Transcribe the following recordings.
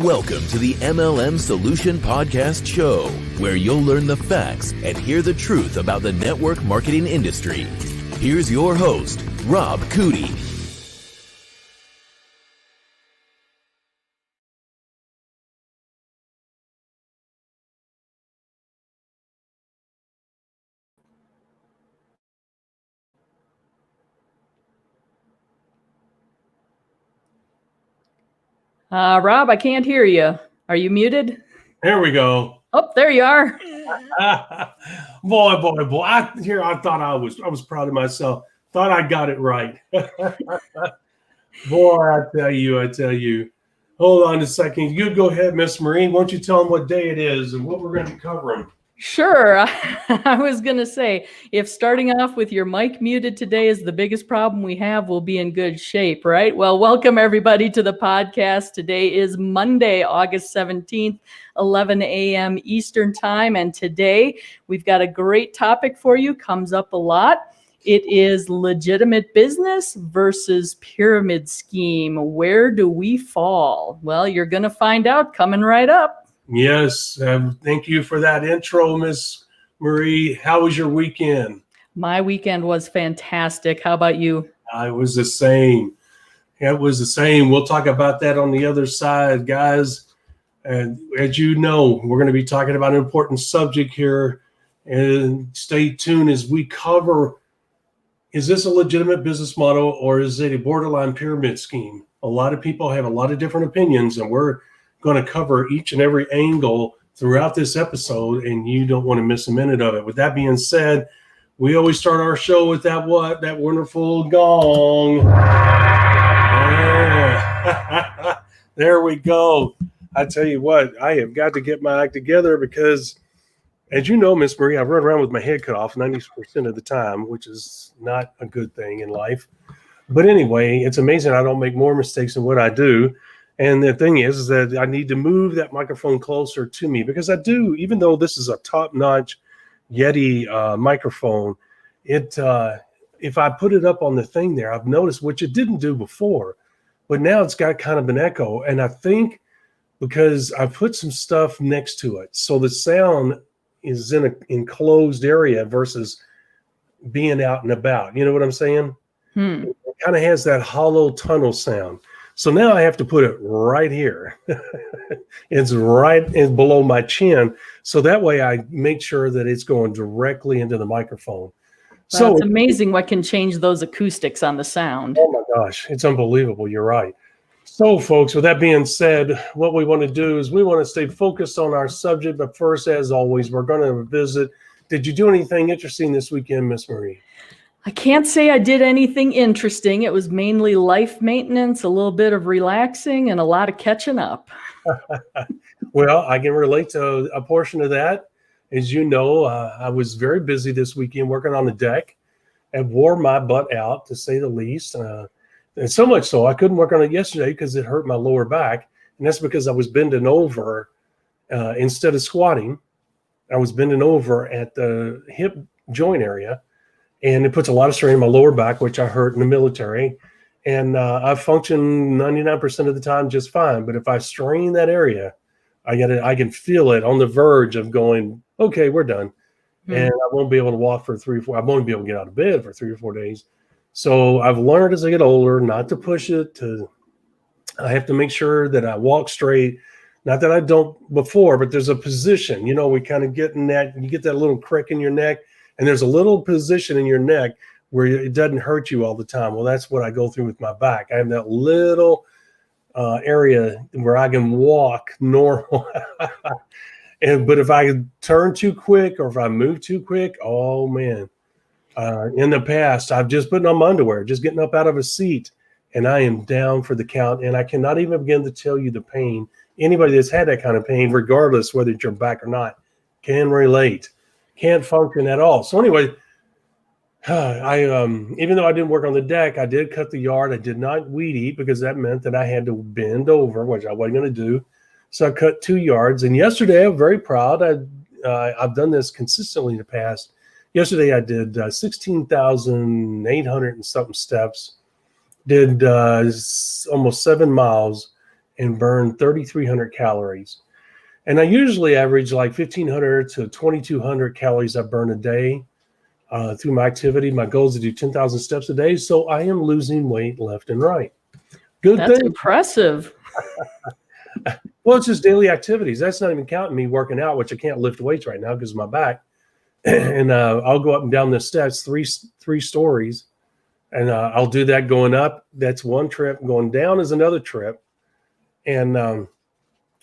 Welcome to the MLM Solution Podcast Show, where you'll learn the facts and hear the truth about the network marketing industry. Here's your host, Rob Cootie. Rob, I can't hear you. Are you muted? There we go. Oh, there you are. boy. I thought I was proud of myself. Thought I got it right. Boy, I tell you. Hold on a second. You go ahead, Miss Marie. Why don't you tell them what day it is and what we're going to be covering? Sure. I was going to say, if starting off with your mic muted today is the biggest problem we have, we'll be in good shape, right? Well, welcome everybody to the podcast. Today is Monday, August 17th, 11 a.m. Eastern time. And today we've got a great topic for you. Comes up a lot. It is legitimate business versus pyramid scheme. Where do we fall? Well, you're going to find out coming right up. Yes. Thank you for that intro, Miss Marie. How was your weekend? My weekend was fantastic. How about you? It was the same. It was the same. We'll talk about that on the other side, guys. And as you know, we're going to be talking about an important subject here. And stay tuned as we cover, is this a legitimate business model or is it a borderline pyramid scheme? A lot of people have a lot of different opinions, and we're going to cover each and every angle throughout this episode, and you don't want to miss a minute of it. With that being said, we always start our show with that wonderful gong. Yeah. There we go. I tell you what, I have got to get my act together because, as you know, Miss Marie, I run around with my head cut off 90% of the time, which is not a good thing in life. But anyway, it's amazing I don't make more mistakes than what I do. And the thing is that I need to move that microphone closer to me because I do, even though this is a top-notch Yeti microphone, if I put it up on the thing there, I've noticed, which it didn't do before, but now it's got kind of an echo. And I think because I put some stuff next to it, so the sound is in an enclosed area versus being out and about. You know what I'm saying? It kind of has that hollow tunnel sound. So now I have to put it right here. It's right below my chin. So that way I make sure that it's going directly into the microphone. So it's amazing what can change those acoustics on the sound. Oh my gosh, it's unbelievable. You're right. So folks, with that being said, what we want to do is we want to stay focused on our subject. But first, as always, we're going to visit. Did you do anything interesting this weekend, Miss Marie? I can't say I did anything interesting. It was mainly life maintenance, a little bit of relaxing, and a lot of catching up. Well, I can relate to a portion of that. As you know, I was very busy this weekend working on the deck and wore my butt out, to say the least. And so much so, I couldn't work on it yesterday because it hurt my lower back. And that's because I was bending over instead of squatting. I was bending over at the hip joint area. And it puts a lot of strain on my lower back, which I hurt in the military. And I function 99% of the time just fine. But if I strain that area, I can feel it on the verge of going, okay, we're done. And I won't be able to walk for 3 or 4. I won't be able to get out of bed for 3 or 4 days. So I've learned as I get older not to push it. I have to make sure that I walk straight. Not that I don't before, but there's a position. You know, we kind of get in that. You get that little crick in your neck. And there's a little position in your neck where it doesn't hurt you all the time. Well, that's what I go through with my back. I have that little area where I can walk normal. But if I turn too quick or if I move too quick, oh, man. In the past, I've just put on my underwear, just getting up out of a seat, and I am down for the count. And I cannot even begin to tell you the pain. Anybody that's had that kind of pain, regardless whether it's your back or not, can relate. Can't function at all. So anyway, even though I didn't work on the deck, I did cut the yard. I did not weed eat because that meant that I had to bend over, which I wasn't going to do. So I cut 2 yards. And yesterday, I'm very proud. I've done this consistently in the past. Yesterday, I did 16,800 and something steps. Did almost 7 miles. and burn 3,300 calories. And I usually average like 1,500 to 2,200 calories I burn a day through my activity. My goal is to do 10,000 steps a day. So I am losing weight left and right. Good That's thing. impressive. Well, it's just daily activities. That's not even counting me working out, which I can't lift weights right now because of my back. And I'll go up and down the steps, three stories. And I'll do that going up. That's one trip. Going down is another trip. And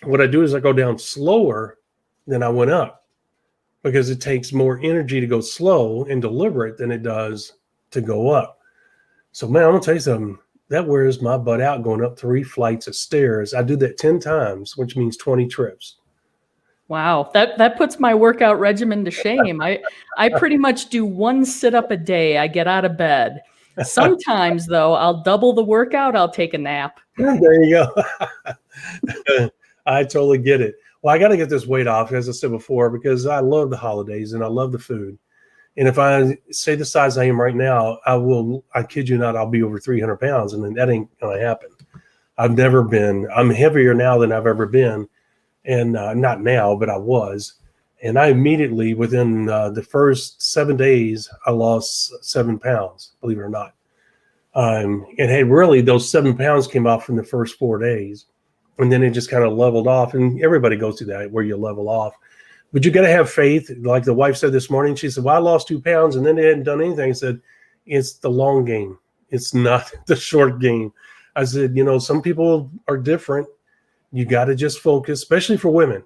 what I do is I go down slower than I went up because it takes more energy to go slow and deliberate than it does to go up. So, man, I'm going to tell you something. That wears my butt out going up 3 flights of stairs. I do that 10 times, which means 20 trips. Wow, that puts my workout regimen to shame. I pretty much do 1 sit-up a day. I get out of bed. Sometimes, though, I'll double the workout. I'll take a nap. There you go. I totally get it. Well, I got to get this weight off, as I said before, because I love the holidays and I love the food. And if I say the size I am right now, I kid you not, I'll be over 300 pounds. And then that ain't going to happen. I'm heavier now than I've ever been. And not now, but I was. And I immediately, within the first 7 days, I lost 7 pounds, believe it or not. And hey, really, those 7 pounds came off in the first 4 days. And then it just kind of leveled off. And everybody goes through that where you level off. But you got to have faith. Like the wife said this morning, she said, well, I lost 2 pounds and then they hadn't done anything. I said, it's the long game. It's not the short game. I said, some people are different. You got to just focus, especially for women.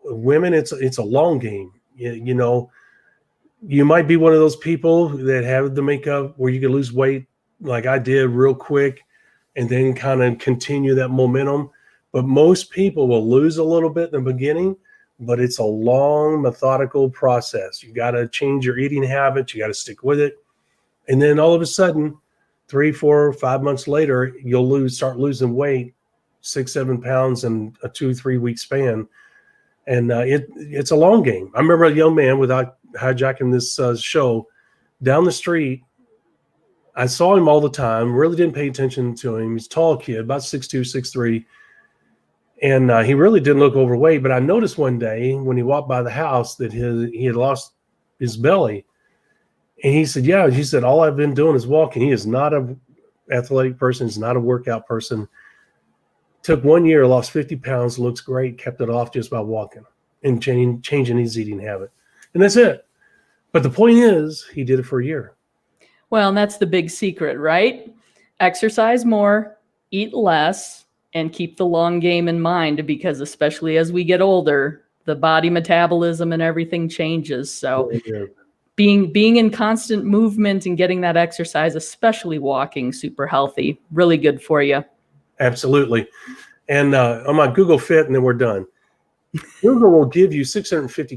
Women, it's a long game. You might be one of those people that have the makeup where you can lose weight like I did real quick and then kind of continue that momentum. But most people will lose a little bit in the beginning, but it's a long, methodical process. You got to change your eating habits. You got to stick with it. And then all of a sudden, 3, 4, 5 months later, you'll start losing weight, 6, 7 pounds in a 2-3 week span. And it's a long game. I remember a young man, without hijacking this show, down the street. I saw him all the time, really didn't pay attention to him. He's a tall kid, about 6'2", 6'3". And he really didn't look overweight. But I noticed one day when he walked by the house that he had lost his belly. And he said, yeah, he said, all I've been doing is walking. He is not an athletic person. He's not a workout person. Took 1 year, lost 50 pounds, looks great, kept it off just by walking and changing his eating habit. And that's it. But the point is, he did it for a year. Well, and that's the big secret, right? Exercise more, eat less, and keep the long game in mind, because especially as we get older, the body metabolism and everything changes. So being in constant movement and getting that exercise, especially walking, super healthy, really good for you. Absolutely. And on my Google Fit, and then we're done. Google will give you 650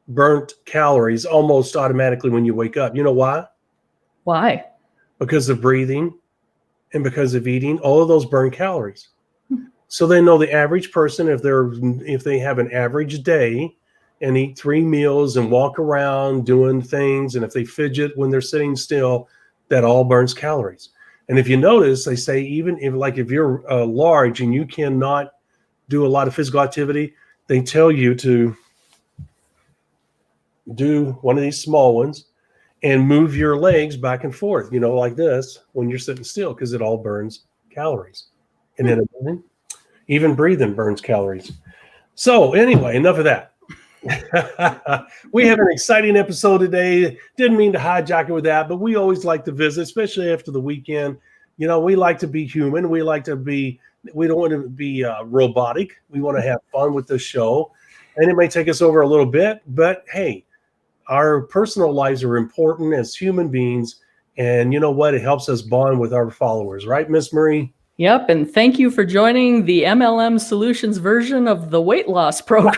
burnt calories almost automatically when you wake up. You know why? Why? Because of breathing and because of eating. All of those burn calories. So they know the average person, if they have an average day and eat 3 meals and walk around doing things, and if they fidget when they're sitting still, that all burns calories. And if you notice, they say even if you're large and you cannot do a lot of physical activity, they tell you to do one of these small ones and move your legs back and forth, like this when you're sitting still, because it all burns calories. And then even breathing burns calories. So anyway, enough of that. We have an exciting episode today. Didn't mean to hijack it with that, but we always like to visit, especially after the weekend. We like to be human. We don't want to be robotic. We want to have fun with this show. And it may take us over a little bit, but hey, our personal lives are important as human beings. And you know what? It helps us bond with our followers, right, Miss Marie? Yep. And thank you for joining the MLM Solutions version of the weight loss program.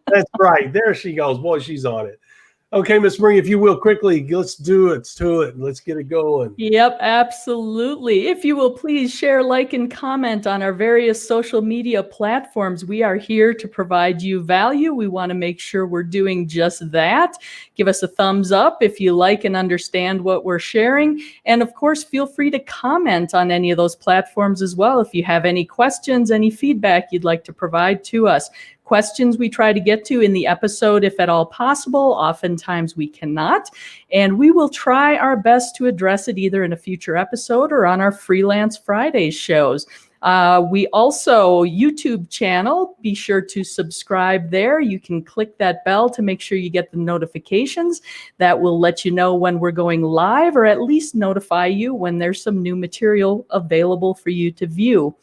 That's right. There she goes. Boy, she's on it. Okay, Miss Marie, if you will, quickly, let's do it. Let's do it. Let's get it going. Yep, absolutely. If you will please share, like, and comment on our various social media platforms. We are here to provide you value. We want to make sure we're doing just that. Give us a thumbs up if you like and understand what we're sharing. And of course, feel free to comment on any of those platforms as well if you have any questions, any feedback you'd like to provide to us. Questions we try to get to in the episode if at all possible. Oftentimes we cannot. And we will try our best to address it either in a future episode or on our Freelance Fridays shows. We also, YouTube channel, be sure to subscribe there. You can click that bell to make sure you get the notifications. That will let you know when we're going live, or at least notify you when there's some new material available for you to view.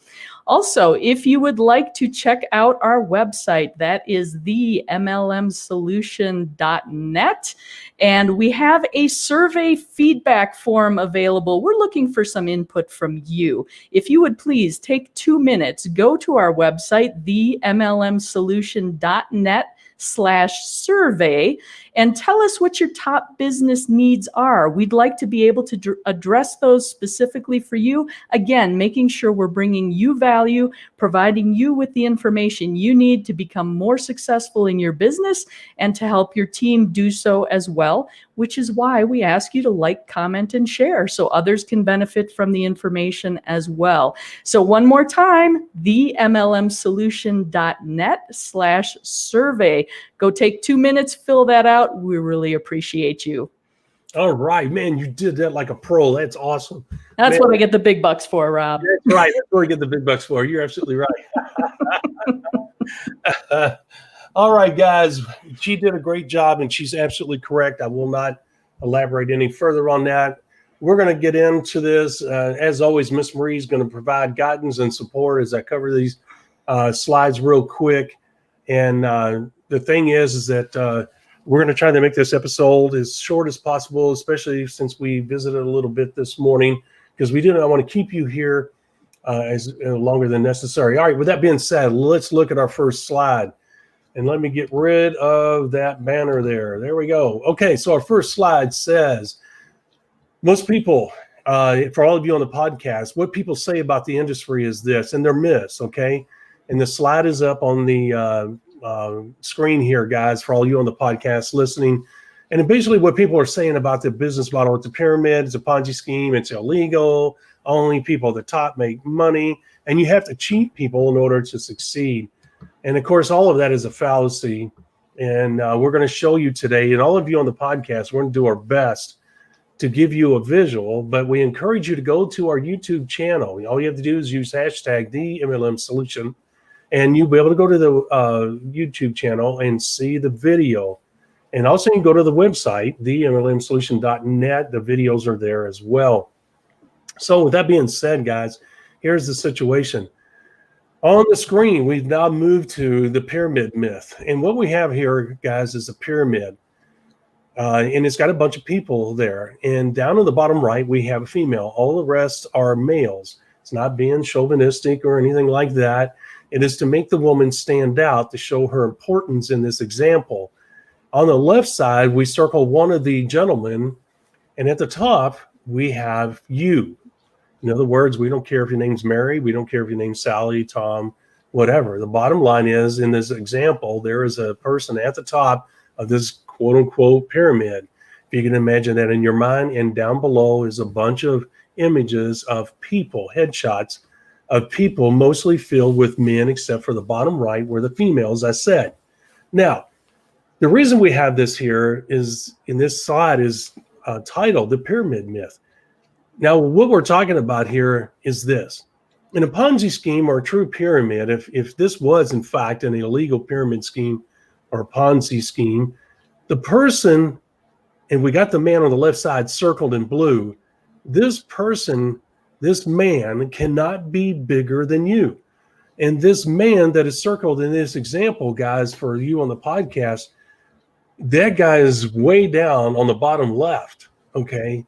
Also, if you would like to check out our website, that is the MLMsolution.net. And we have a survey feedback form available. We're looking for some input from you. If you would please take 2 minutes, go to our website, the MLMsolution.net/survey, and tell us what your top business needs are. We'd like to be able to address those specifically for you. Again, making sure we're bringing you value, providing you with the information you need to become more successful in your business and to help your team do so as well, which is why we ask you to like, comment, and share so others can benefit from the information as well. So one more time, the MLMsolution.net/survey. Go take 2 minutes, fill that out. We really appreciate you. All right, man, you did that like a pro. That's awesome. That's Man, what I get the big bucks for, Rob. That's right. That's where we get the big bucks for. You're absolutely right. All right, guys, she did a great job, and she's absolutely correct. I will not elaborate any further on that. We're going to get into this. As always, Miss Marie is going to provide guidance and support as I cover these slides real quick. And the thing is that we're going to try to make this episode as short as possible, especially since we visited a little bit this morning, because we do not want to keep you here as longer than necessary. All right, with that being said, let's look at our first slide. And let me get rid of that banner there. There we go. Okay, so our first slide says, most people, for all of you on the podcast, what people say about the industry is this, and they're myths, okay? And the slide is up on the screen here, guys, for all you on the podcast listening. And basically what people are saying about the business model, it's a pyramid, it's a Ponzi scheme, it's illegal, only people at the top make money, and you have to cheat people in order to succeed. And of course, all of that is a fallacy. And we're going to show you today, and all of you on the podcast, we're going to do our best to give you a visual, but we encourage you to go to our YouTube channel. All you have to do is use hashtag the MLM Solution, and you'll be able to go to the YouTube channel and see the video. And also you can go to the website, the MLMsolution.net. The videos are there as well. So with that being said, guys, here's the situation. On the screen, we've now moved to the pyramid myth. And what we have here, guys, is a pyramid. And it's got a bunch of people there. And down in the bottom right, we have a female. All the rest are males. It's not being chauvinistic or anything like that. It is to make the woman stand out, to show her importance in this example. On the left side, we circle one of the gentlemen. And at the top, we have you. In other words, we don't care if your name's Mary. We don't care if your name's Sally, Tom, whatever. The bottom line is, in this example, there is a person at the top of this quote-unquote pyramid. If you can imagine that in your mind, and down below is a bunch of images of people, headshots of people mostly filled with men, except for the bottom right where the females, I said. Now, the reason we have this here is, in this slide, is titled The Pyramid Myth. Now, what we're talking about here is this. In a Ponzi scheme or a true pyramid, if this was, in fact, an illegal pyramid scheme or a Ponzi scheme, the person, and we got the man on the left side circled in blue, this person, this man cannot be bigger than you. And this man that is circled in this example, guys, for you on the podcast, that guy is way down on the bottom left, okay?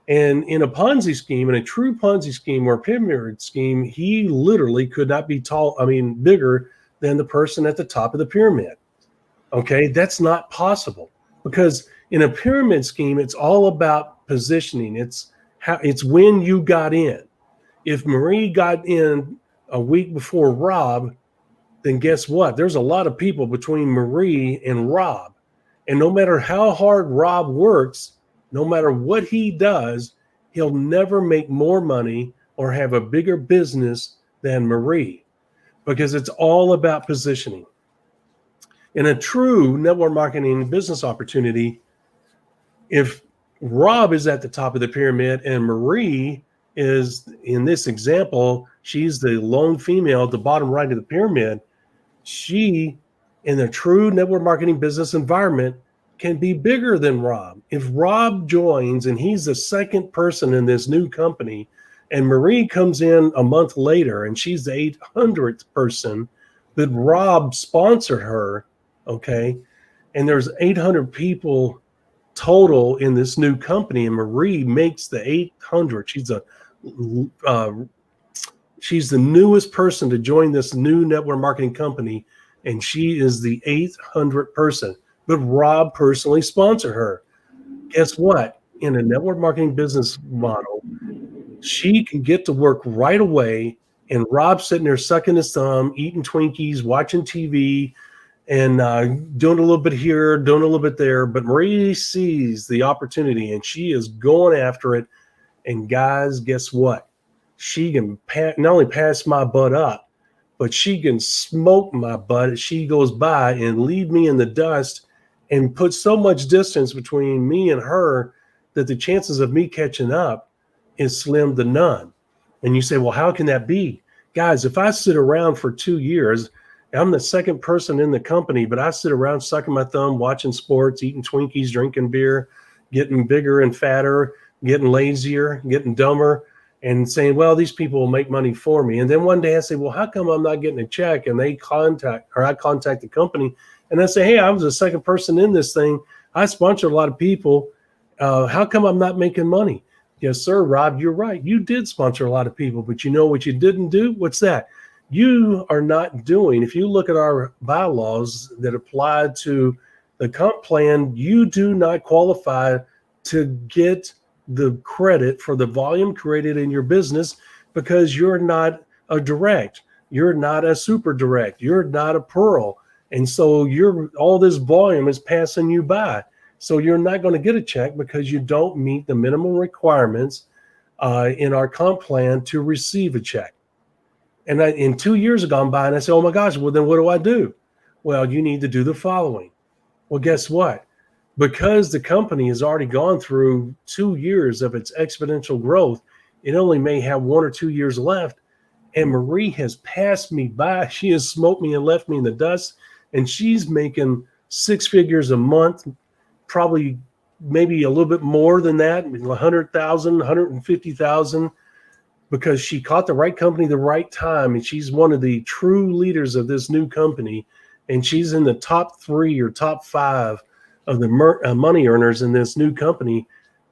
And in a Ponzi scheme, in a true Ponzi scheme or pyramid scheme, he literally could not be bigger than the person at the top of the pyramid. Okay, that's not possible. because in a pyramid scheme, it's all about positioning. It's when you got in. If Marie got in a week before Rob, then guess what? There's a lot of people between Marie and Rob. And no matter how hard Rob works, no matter what he does, he'll never make more money or have a bigger business than Marie, because it's all about positioning. In a true network marketing business opportunity, if Rob is at the top of the pyramid and Marie is, in this example, she's the lone female at the bottom right of the pyramid, she, in a true network marketing business environment, can be bigger than Rob. If Rob joins and he's the second person in this new company, and Marie comes in a month later and she's the 800th person, but Rob sponsored her, okay, and there's 800 people total in this new company, and Marie makes the 800. She's the newest person to join this new network marketing company, and she is the 800th person. But Rob personally sponsored her. Guess what? In a network marketing business model, she can get to work right away, and Rob's sitting there sucking his thumb, eating Twinkies, watching TV, and doing a little bit here, doing a little bit there. But Marie sees the opportunity, and she is going after it. And guys, guess what? She can not only pass my butt up, but she can smoke my butt as she goes by and leave me in the dust and put so much distance between me and her that the chances of me catching up is slim to none. And you say, well, how can that be? Guys, if I sit around for 2 years, I'm the second person in the company, but I sit around sucking my thumb, watching sports, eating Twinkies, drinking beer, getting bigger and fatter, getting lazier, getting dumber, and saying, well, these people will make money for me. And then one day I say, well, how come I'm not getting a check? And I contact the company and I say, hey, I was the second person in this thing. I sponsored a lot of people. How come I'm not making money? Yes, sir, Rob, you're right. You did sponsor a lot of people, but you know what you didn't do? What's that? You are not doing, if you look at our bylaws that apply to the comp plan, you do not qualify to get the credit for the volume created in your business because you're not a direct, you're not a super direct, you're not a pearl. And so all this volume is passing you by. So you're not going to get a check because you don't meet the minimum requirements in our comp plan to receive a check. And in 2 years have gone by and I say, oh my gosh, well then what do I do? Well, you need to do the following. Well, guess what? Because the company has already gone through 2 years of its exponential growth, it only may have 1 or 2 years left. And Marie has passed me by. She has smoked me and left me in the dust. And she's making 6 figures a month, probably maybe a little bit more than that, 100,000, 150,000, because she caught the right company, the right time. And she's one of the true leaders of this new company. And she's in the top 3 or top 5 of the money earners in this new company.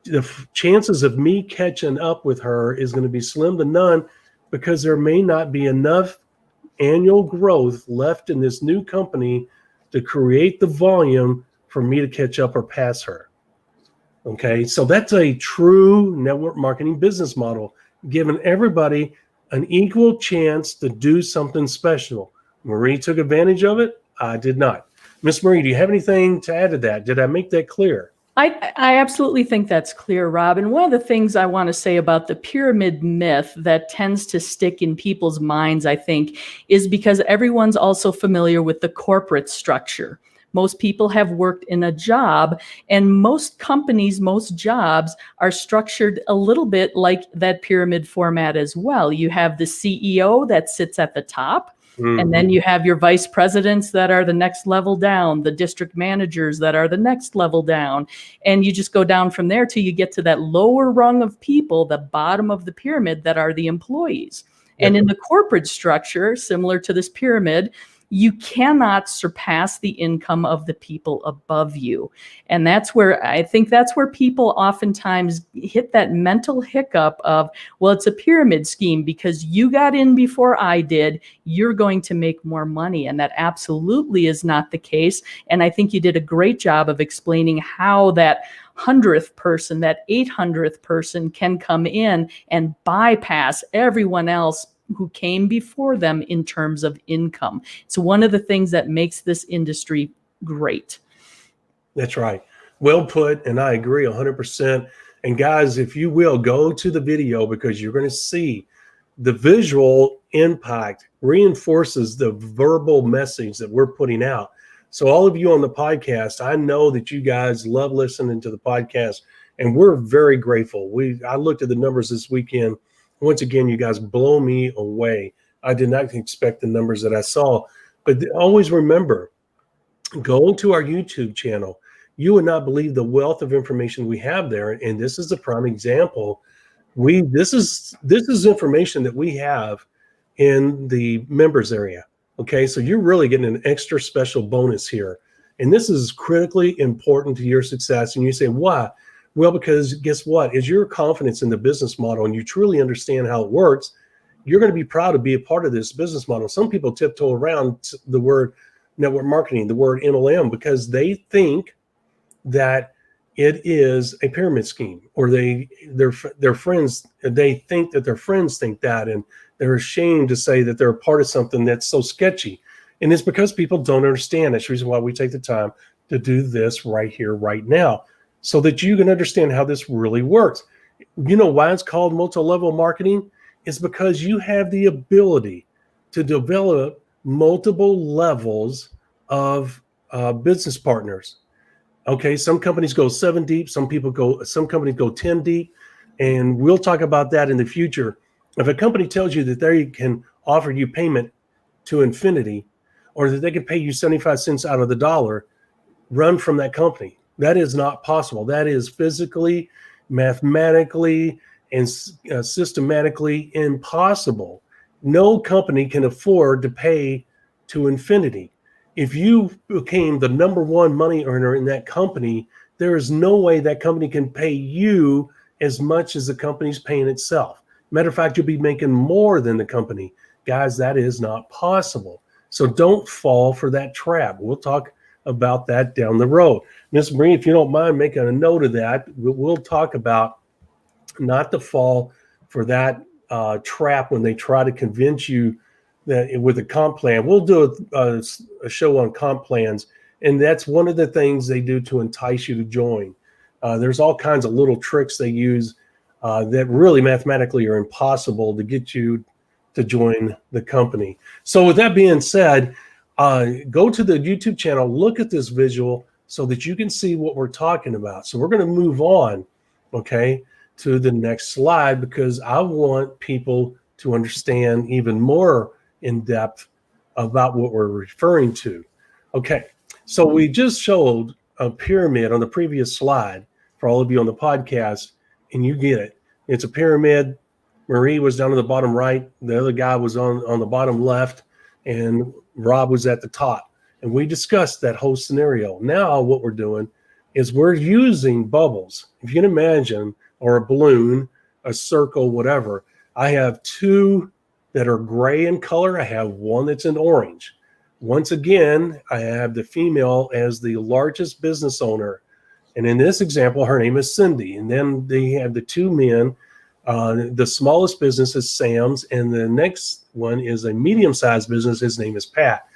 The chances of me catching up with her is going to be slim to none because there may not be enough annual growth left in this new company to create the volume for me to catch up or pass her. Okay, so that's a true network marketing business model, giving everybody an equal chance to do something special. Marie took advantage of it. I did not. Miss Marie, do you have anything to add to that? Did I make that clear? I absolutely think that's clear, Rob. And one of the things I want to say about the pyramid myth that tends to stick in people's minds, I think, is because everyone's also familiar with the corporate structure. Most people have worked in a job, and most companies, most jobs are structured a little bit like that pyramid format as well. You have the CEO that sits at the top. And then you have your vice presidents that are the next level down, the district managers that are the next level down. And you just go down from there till you get to that lower rung of people, the bottom of the pyramid, that are the employees. Yep. And in the corporate structure, similar to this pyramid, you cannot surpass the income of the people above you. And that's where I think that's where people oftentimes hit that mental hiccup of, well, it's a pyramid scheme because you got in before I did, you're going to make more money. And that absolutely is not the case. And I think you did a great job of explaining how that 100th person, that 800th person can come in and bypass everyone else who came before them in terms of income. It's one of the things that makes this industry great. That's right. Well put. And I agree 100%. And guys, if you will, go to the video because you're going to see the visual impact reinforces the verbal message that we're putting out. So all of you on the podcast, I know that you guys love listening to the podcast, and we're very grateful. I looked at the numbers this weekend. Once again, you guys blow me away. I did not expect the numbers that I saw. But always remember, go to our YouTube channel. You would not believe the wealth of information we have there. And this is a prime example. This is information that we have in the members area. Okay, so you're really getting an extra special bonus here. And this is critically important to your success. And you say, why? Well, because guess what? As your confidence in the business model and you truly understand how it works, you're going to be proud to be a part of this business model. Some people tiptoe around the word network marketing, the word MLM, because they think that it is a pyramid scheme, or their friends, they think that their friends think that, and they're ashamed to say that they're a part of something that's so sketchy. And it's because people don't understand. That's the reason why we take the time to do this right here, right now, so that you can understand how this really works. You know why it's called multi-level marketing? It's because you have the ability to develop multiple levels of business partners. Okay, some companies go 7 deep, some companies go 10 deep, and we'll talk about that in the future. If a company tells you that they can offer you payment to infinity, or that they can pay you 75 cents out of the dollar, run from that company. That is not possible. That is physically, mathematically, and systematically impossible. No company can afford to pay to infinity. If you became the number one money earner in that company, there is no way that company can pay you as much as the company's paying itself. Matter of fact, you'll be making more than the company. Guys, that is not possible. So don't fall for that trap. We'll talk about that down the road. Miss Marie, if you don't mind making a note of that, we'll talk about not to fall for that trap when they try to convince you that with a comp plan. We'll do a show on comp plans, and that's one of the things they do to entice you to join. There's all kinds of little tricks they use that really mathematically are impossible to get you to join the company. So with that being said, go to the YouTube channel, look at this visual so that you can see what we're talking about. So we're going to move on, okay, to the next slide, because I want people to understand even more in depth about what we're referring to. Okay, so we just showed a pyramid on the previous slide for all of you on the podcast, and you get it. It's a pyramid. Marie was down to the bottom right. The other guy was on the bottom left, and Rob was at the top. And we discussed that whole scenario. Now what we're doing is we're using bubbles. If you can imagine, or a balloon, a circle, whatever. I have two that are gray in color. I have one that's in orange. Once again, I have the female as the largest business owner. And in this example, her name is Cindy. And then they have the two men. The smallest business is Sam's, and the next one is a medium-sized business. His name is Pat.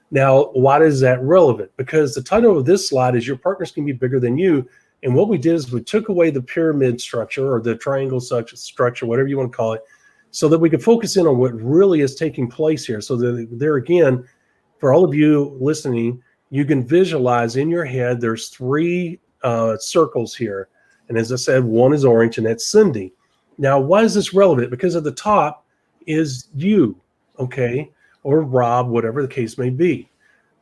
Now, why is that relevant? Because the title of this slide is Your Partners Can Be Bigger Than You. And what we did is we took away the pyramid structure, or the triangle structure, whatever you want to call it, so that we could focus in on what really is taking place here. So that there again, for all of you listening, you can visualize in your head, there's three circles here. And as I said, one is orange, and that's Cindy. Now, why is this relevant? Because at the top is you, okay, or Rob, whatever the case may be.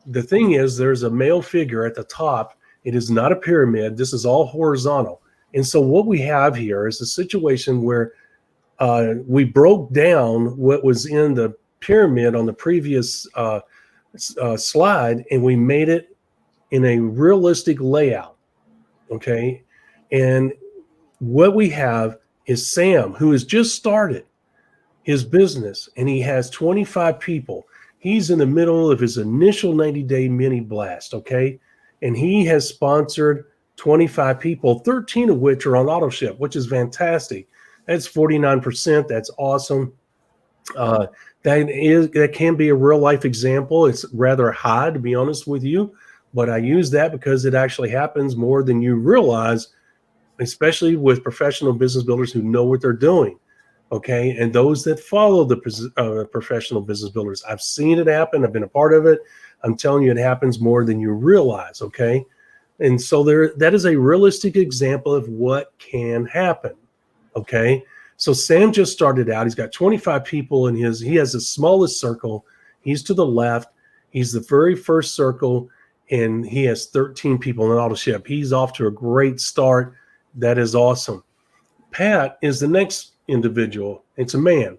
The thing is, there's a male figure at the top. It is not a pyramid. This is all horizontal. And so what we have here is a situation where we broke down what was in the pyramid on the previous slide, and we made it in a realistic layout. Okay. And what we have is Sam, who has just started his business, and he has 25 people. He's in the middle of his initial 90-day mini blast. Okay. And he has sponsored 25 people, 13 of which are on auto ship, which is fantastic. That's 49%. That's awesome. That can be a real life example. It's rather high, to be honest with you, but I use that because it actually happens more than you realize, especially with professional business builders who know what they're doing. Okay. And those that follow the professional business builders, I've seen it happen. I've been a part of it. I'm telling you, it happens more than you realize. Okay. And so that is a realistic example of what can happen. Okay. So Sam just started out. He's got 25 people he has the smallest circle. He's to the left. He's the very first circle, and he has 13 people in auto ship. He's off to a great start. That is awesome. Pat is the next individual. It's a man,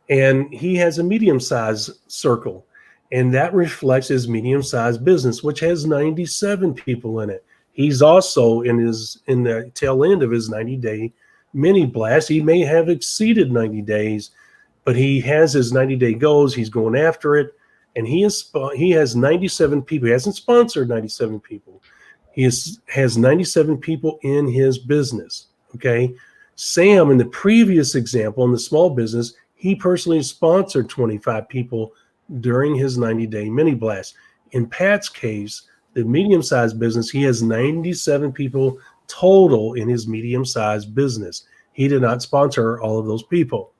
and he has a medium-sized circle, and that reflects his medium-sized business, which has 97 people in it. He's also in the tail end of his 90-day mini blast. He may have exceeded 90 days, but he has his 90-day goals. He's going after it, and he has 97 people. He hasn't sponsored 97 people. He has 97 people in his business. Okay. Sam, in the previous example, in the small business, he personally sponsored 25 people during his 90-day mini blast. In Pat's case, the medium-sized business, he has 97 people total in his medium-sized business. He did not sponsor all of those people.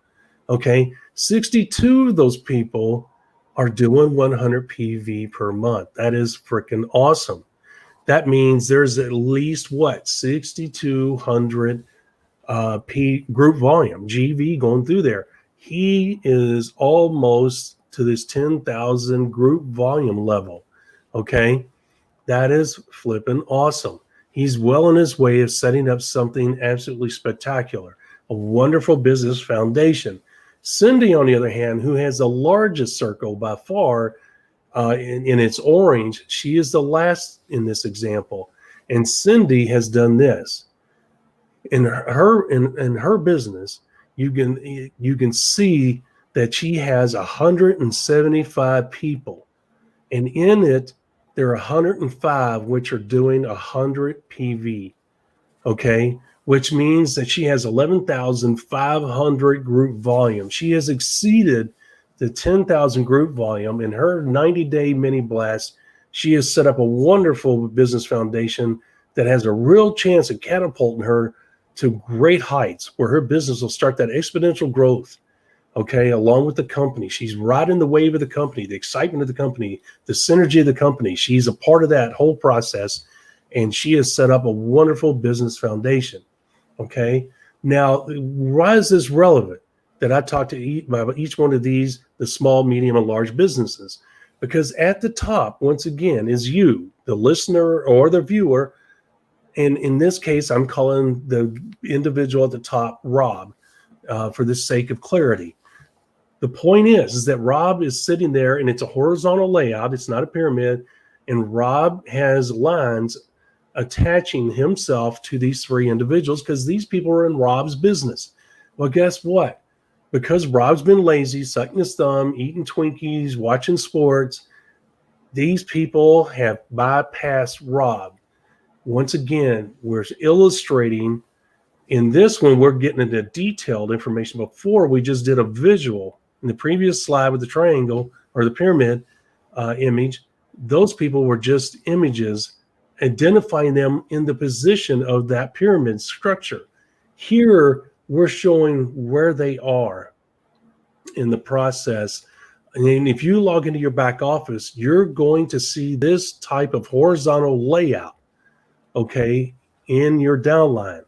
Okay. 62 of those people are doing 100 PV per month. That is freaking awesome. That means there's at least 6,200 group volume, GV, going through there. He is almost to this 10,000 group volume level. Okay. That is flipping awesome. He's well on his way of setting up something absolutely spectacular, a wonderful business foundation. Cindy, on the other hand, who has the largest circle by far in its orange, she is the last in this example. And Cindy has done this. In her business, you can see that she has 175 people, and in it there are 105 which are doing 100 PV. Okay, which means that she has 11,500 group volume. She has exceeded the 10,000 group volume in her 90-day mini blast. She has set up a wonderful business foundation that has a real chance of catapulting her to great heights, where her business will start that exponential growth. Okay, along with the company. She's riding the wave of the company, the excitement of the company, the synergy of the company. She's a part of that whole process, and she has set up a wonderful business foundation. Okay, now why is this relevant that I talk to about each one of these, the small, medium, and large businesses? Because at the top, once again, is you, the listener or the viewer. And in this case, I'm calling the individual at the top Rob, for the sake of clarity. The point is that Rob is sitting there, and it's a horizontal layout. It's not a pyramid. And Rob has lines attaching himself to these three individuals because these people are in Rob's business. Well, guess what? Because Rob's been lazy, sucking his thumb, eating Twinkies, watching sports, these people have bypassed Rob. Once again, we're illustrating. In this one, we're getting into detailed information. Before, we just did a visual. In the previous slide with the triangle or the pyramid image, those people were just images identifying them in the position of that pyramid structure. Here, we're showing where they are in the process. And if you log into your back office, you're going to see this type of horizontal layout, okay, in your downline.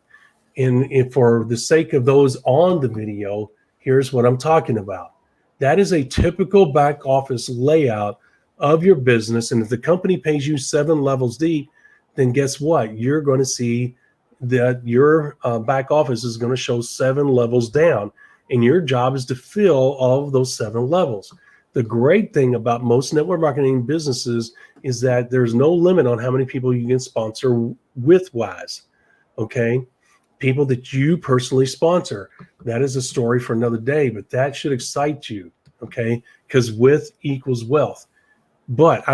And if for the sake of those on the video, here's what I'm talking about. That is a typical back office layout of your business. And if the company pays you 7 levels deep, then guess what? You're going to see that your back office is going to show 7 levels down. And your job is to fill all of those 7 levels. The great thing about most network marketing businesses is that there's no limit on how many people you can sponsor with Wise. Okay. People that you personally sponsor. That is a story for another day, but that should excite you. Okay. Because with equals wealth. But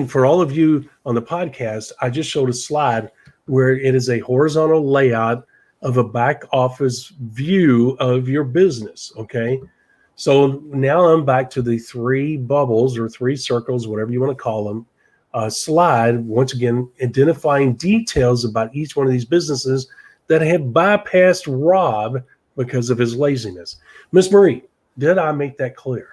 for all of you on the podcast, I just showed a slide where it is a horizontal layout of a back office view of your business. Okay. So now I'm back to the 3 bubbles or 3 circles, whatever you want to call them, slide, once again, identifying details about each one of these businesses that have bypassed Rob because of his laziness. Miss Marie, did I make that clear?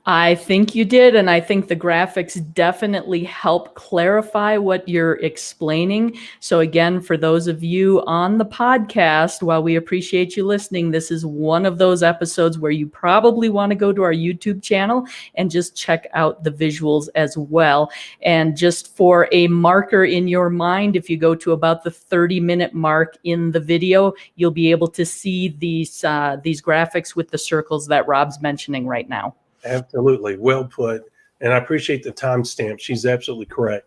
I think you did, and I think the graphics definitely help clarify what you're explaining. So again, for those of you on the podcast, while we appreciate you listening, this is one of those episodes where you probably want to go to our YouTube channel and just check out the visuals as well. And just for a marker in your mind, if you go to about the 30-minute mark in the video, you'll be able to see these graphics with the circles that Rob's mentioning right now. Absolutely. Well put. And I appreciate the timestamp. She's absolutely correct.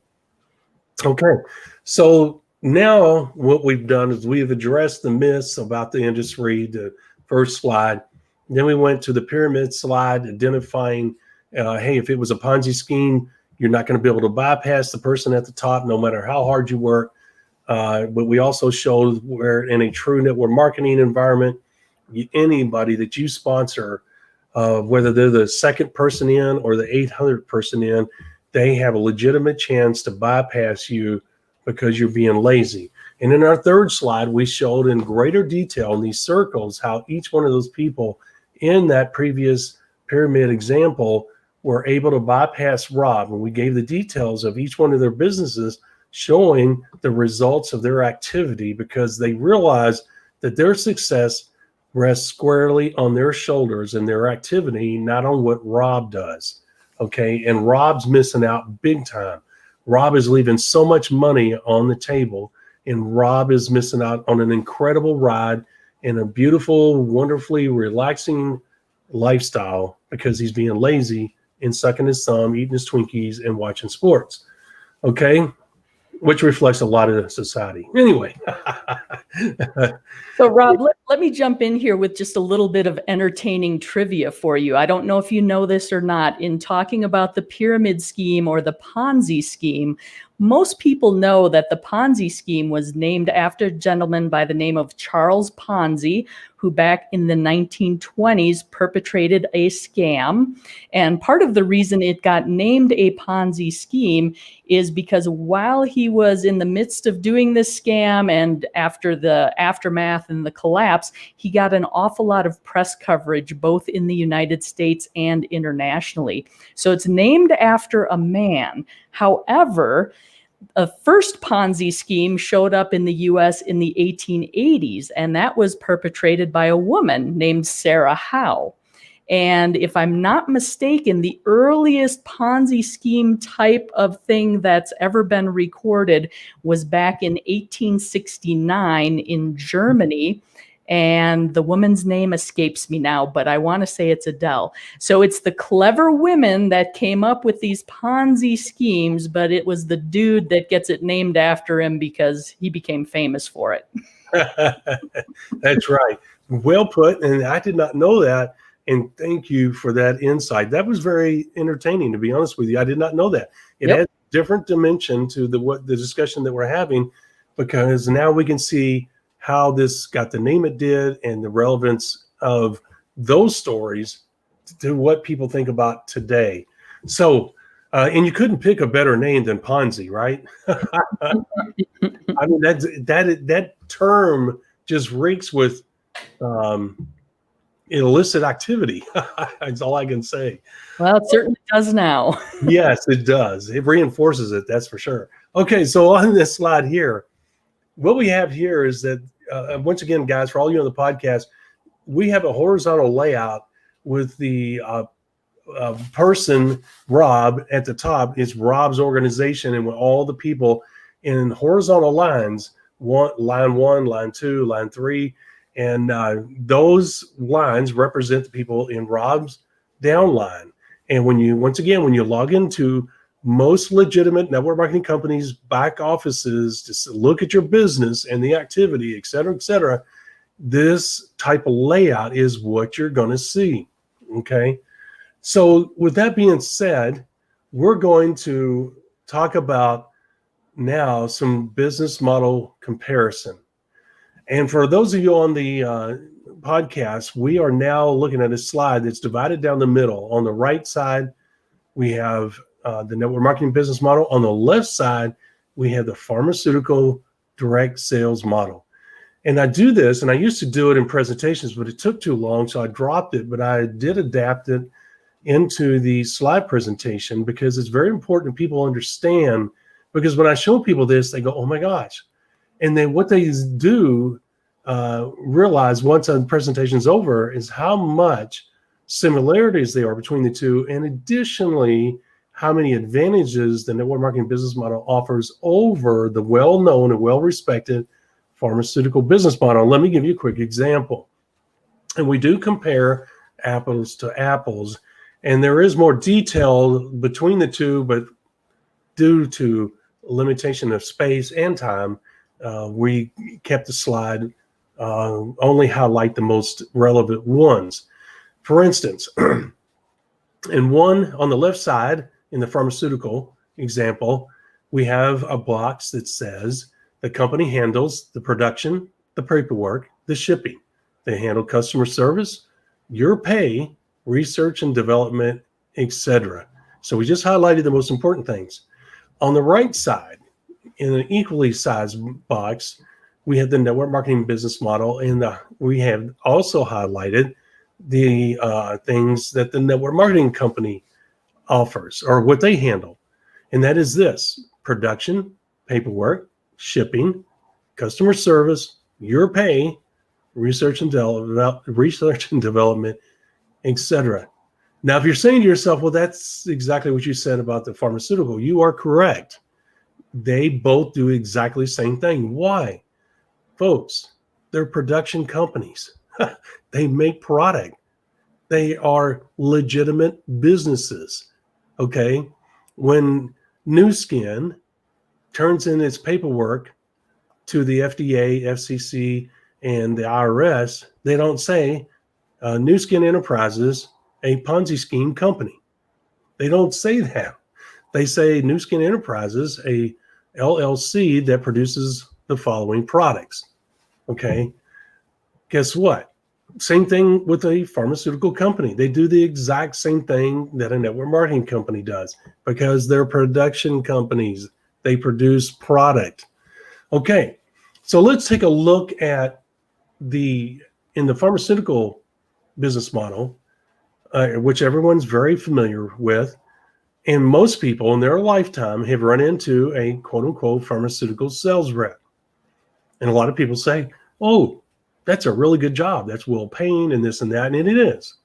Okay. So now what we've done is we've addressed the myths about the industry, the first slide. Then we went to the pyramid slide, identifying, hey, if it was a Ponzi scheme, you're not going to be able to bypass the person at the top, no matter how hard you work. But we also showed where in a true network marketing environment, anybody that you sponsor, whether they're the second person in or the 800th person in, they have a legitimate chance to bypass you because you're being lazy. And in our third slide, we showed in greater detail in these circles how each one of those people in that previous pyramid example were able to bypass Rob. And we gave the details of each one of their businesses, showing the results of their activity because they realized that their success rests squarely on their shoulders and their activity, not on what Rob does. Okay. And Rob's missing out big time. Rob is leaving so much money on the table, and Rob is missing out on an incredible ride and a beautiful, wonderfully relaxing lifestyle because he's being lazy and sucking his thumb, eating his Twinkies, and watching sports. Okay. Which reflects a lot of society. Anyway. So Rob, let me jump in here with just a little bit of entertaining trivia for you. I don't know if you know this or not. In talking about the pyramid scheme or the Ponzi scheme, most people know that the Ponzi scheme was named after a gentleman by the name of Charles Ponzi, who back in the 1920s perpetrated a scam. And part of the reason it got named a Ponzi scheme is because while he was in the midst of doing this scam and after the aftermath and the collapse, he got an awful lot of press coverage, both in the United States and internationally. So it's named after a man. However, a first Ponzi scheme showed up in the US in the 1880s, and that was perpetrated by a woman named Sarah Howe. And if I'm not mistaken, the earliest Ponzi scheme type of thing that's ever been recorded was back in 1869 in Germany. And the woman's name escapes me now, but I want to say it's Adele. So it's the clever women that came up with these Ponzi schemes, but it was the dude that gets it named after him because he became famous for it. That's right. Well put. And I did not know that. And thank you for that insight. That was very entertaining, to be honest with you. I did not know that. It had a different dimension to the discussion that we're having, because now we can see how this got the name it did and the relevance of those stories to what people think about today. So, and you couldn't pick a better name than Ponzi, right? I mean, that term just reeks with illicit activity. That's all I can say. Well, it certainly does now. Yes, it does. It reinforces it. That's for sure. Okay. So on this slide here, what we have here is that, once again, guys, for all you on the podcast, we have a horizontal layout with the person, Rob, at the top. It's Rob's organization, and with all the people in horizontal lines, line 1, line 2, line 3, and those lines represent the people in Rob's downline. And when you log into most legitimate network marketing companies' back offices to look at your business and the activity, et cetera, this type of layout is what you're going to see. Okay. So with that being said, we're going to talk about now some business model comparison. And for those of you on the podcast, we are now looking at a slide that's divided down the middle. On the right side, we have the network marketing business model. On the left side, we have the pharmaceutical direct sales model. And I do this, and I used to do it in presentations, but it took too long, so I dropped it. But I did adapt it into the slide presentation because it's very important people understand. Because when I show people this, they go, "Oh my gosh!" And then what they do realize once the presentation's over is how much similarities there are between the two, and additionally, how many advantages the network marketing business model offers over the well-known and well-respected pharmaceutical business model. Let me give you a quick example. And we do compare apples to apples, and there is more detail between the two, but due to limitation of space and time, we kept the slide only highlight the most relevant ones. For instance, in one on the left side, in the pharmaceutical example, we have a box that says the company handles the production, the paperwork, the shipping. They handle customer service, your pay, research and development, etc. So we just highlighted the most important things. On the right side, in an equally sized box, we have the network marketing business model, and we have also highlighted the things that the network marketing company offers or what they handle. And that is this: production, paperwork, shipping, customer service, your pay, research and development, etc. Now, if you're saying to yourself, well, that's exactly what you said about the pharmaceutical, you are correct. They both do exactly the same thing. Why? Folks, they're production companies. They make product. They are legitimate businesses. Okay? When New Skin turns in its paperwork to the FDA, FCC, and the IRS, they don't say New Skin Enterprises, a Ponzi scheme company. They don't say that. They say New Skin Enterprises, a LLC that produces the following products. Okay. Guess what? Same thing with a pharmaceutical company. They do the exact same thing that a network marketing company does because they're production companies. They produce product. Okay. So let's take a look at in the pharmaceutical business model, which everyone's very familiar with. And most people in their lifetime have run into a quote unquote pharmaceutical sales rep. And a lot of people say, "Oh, that's a really good job. That's well paying and this and that." And it is.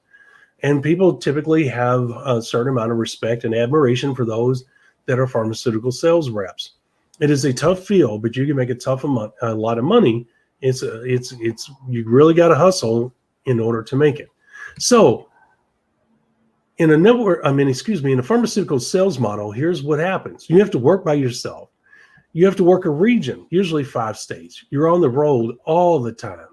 And people typically have a certain amount of respect and admiration for those that are pharmaceutical sales reps. It is a tough field, but you can make a lot of money. It's you really got to hustle in order to make it. So in a pharmaceutical sales model, here's what happens. You have to work by yourself. You have to work a region, usually 5 states. You're on the road all the time.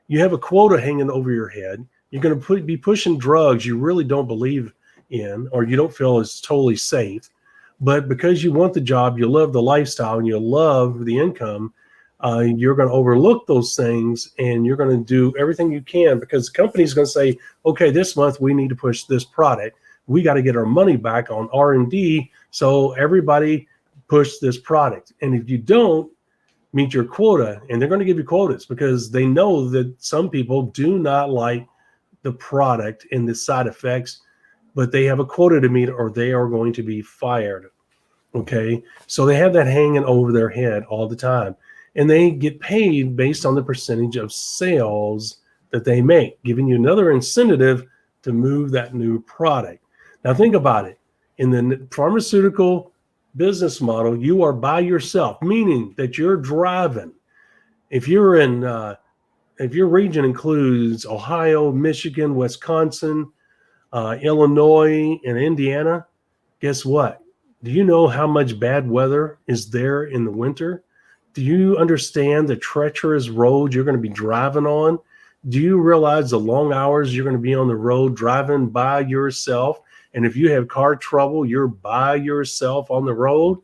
You have a quota hanging over your head. You're going to be pushing drugs you really don't believe in or you don't feel is totally safe. But because you want the job, you love the lifestyle, and you love the income, you're going to overlook those things, and you're going to do everything you can because the company's going to say, okay, this month we need to push this product. We got to get our money back on R&D, so everybody push this product. And if you don't meet your quota, and they're going to give you quotas because they know that some people do not like the product and the side effects, but they have a quota to meet or they are going to be fired. Okay. So they have that hanging over their head all the time, and they get paid based on the percentage of sales that they make, giving you another incentive to move that new product. Now think about it. In the pharmaceutical business model, you are by yourself, meaning that you're driving. If your region includes Ohio, Michigan, Wisconsin, Illinois and Indiana, guess what? Do you know how much bad weather is there in the winter? Do you understand the treacherous road you're going to be driving on? Do you realize the long hours you're going to be on the road driving by yourself? And if you have car trouble, you're by yourself on the road.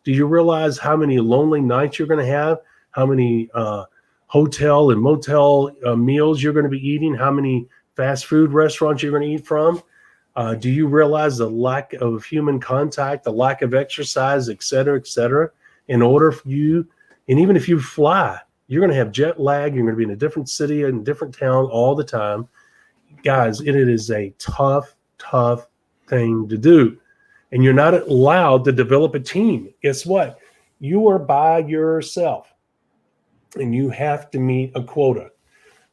Do you realize how many lonely nights you're going to have? How many hotel and motel meals you're going to be eating? How many fast food restaurants you're going to eat from? Do you realize the lack of human contact, the lack of exercise, et cetera, in order for you? And even if you fly, you're going to have jet lag. You're going to be in a different city and different town all the time. Guys, it is a tough thing to do. And you're not allowed to develop a team. Guess what? You are by yourself and you have to meet a quota.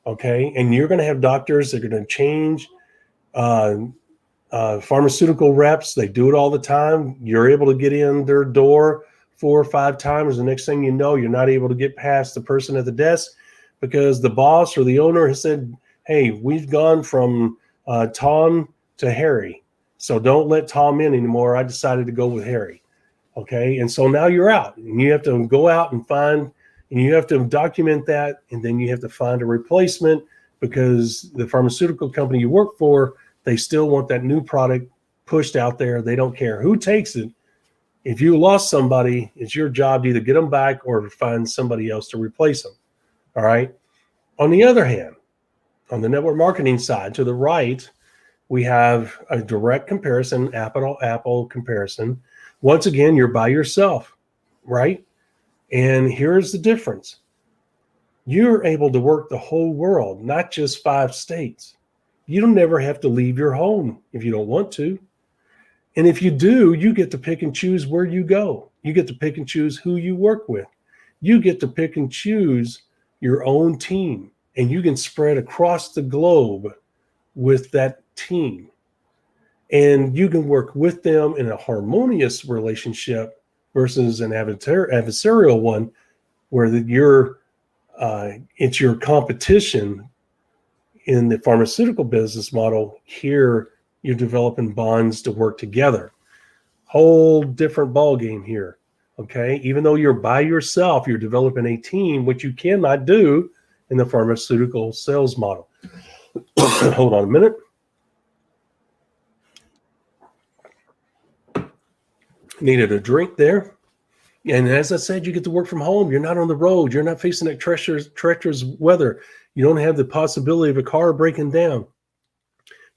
Okay. And you're going to have doctors that are going to change pharmaceutical reps. They do it all the time. You're able to get in their door 4 or 5 times. The next thing you know, you're not able to get past the person at the desk because the boss or the owner has said, hey, we've gone from Tom to Harry. So don't let Tom in anymore. I decided to go with Harry. Okay. And so now you're out and you have to go out and find, and you have to document that. And then you have to find a replacement because the pharmaceutical company you work for, they still want that new product pushed out there. They don't care who takes it. If you lost somebody, it's your job to either get them back or find somebody else to replace them. All right. On the other hand, on the network marketing side, to the right, we have a direct comparison, apple comparison. Once again, you're by yourself, right? And here's the difference. You're able to work the whole world, not just 5 states. You don't never have to leave your home if you don't want to. And if you do, you get to pick and choose where you go. You get to pick and choose who you work with. You get to pick and choose your own team, and you can spread across the globe with that team. And you can work with them in a harmonious relationship versus an adversarial one where it's your competition. In the pharmaceutical business model, here you're developing bonds to work together. Whole different ball game here. Okay. Even though you're by yourself, you're developing a team, which you cannot do in the pharmaceutical sales model. Hold on a minute. Needed a drink there. And as I said, you get to work from home. You're not on the road. You're not facing that treacherous weather. You don't have the possibility of a car breaking down.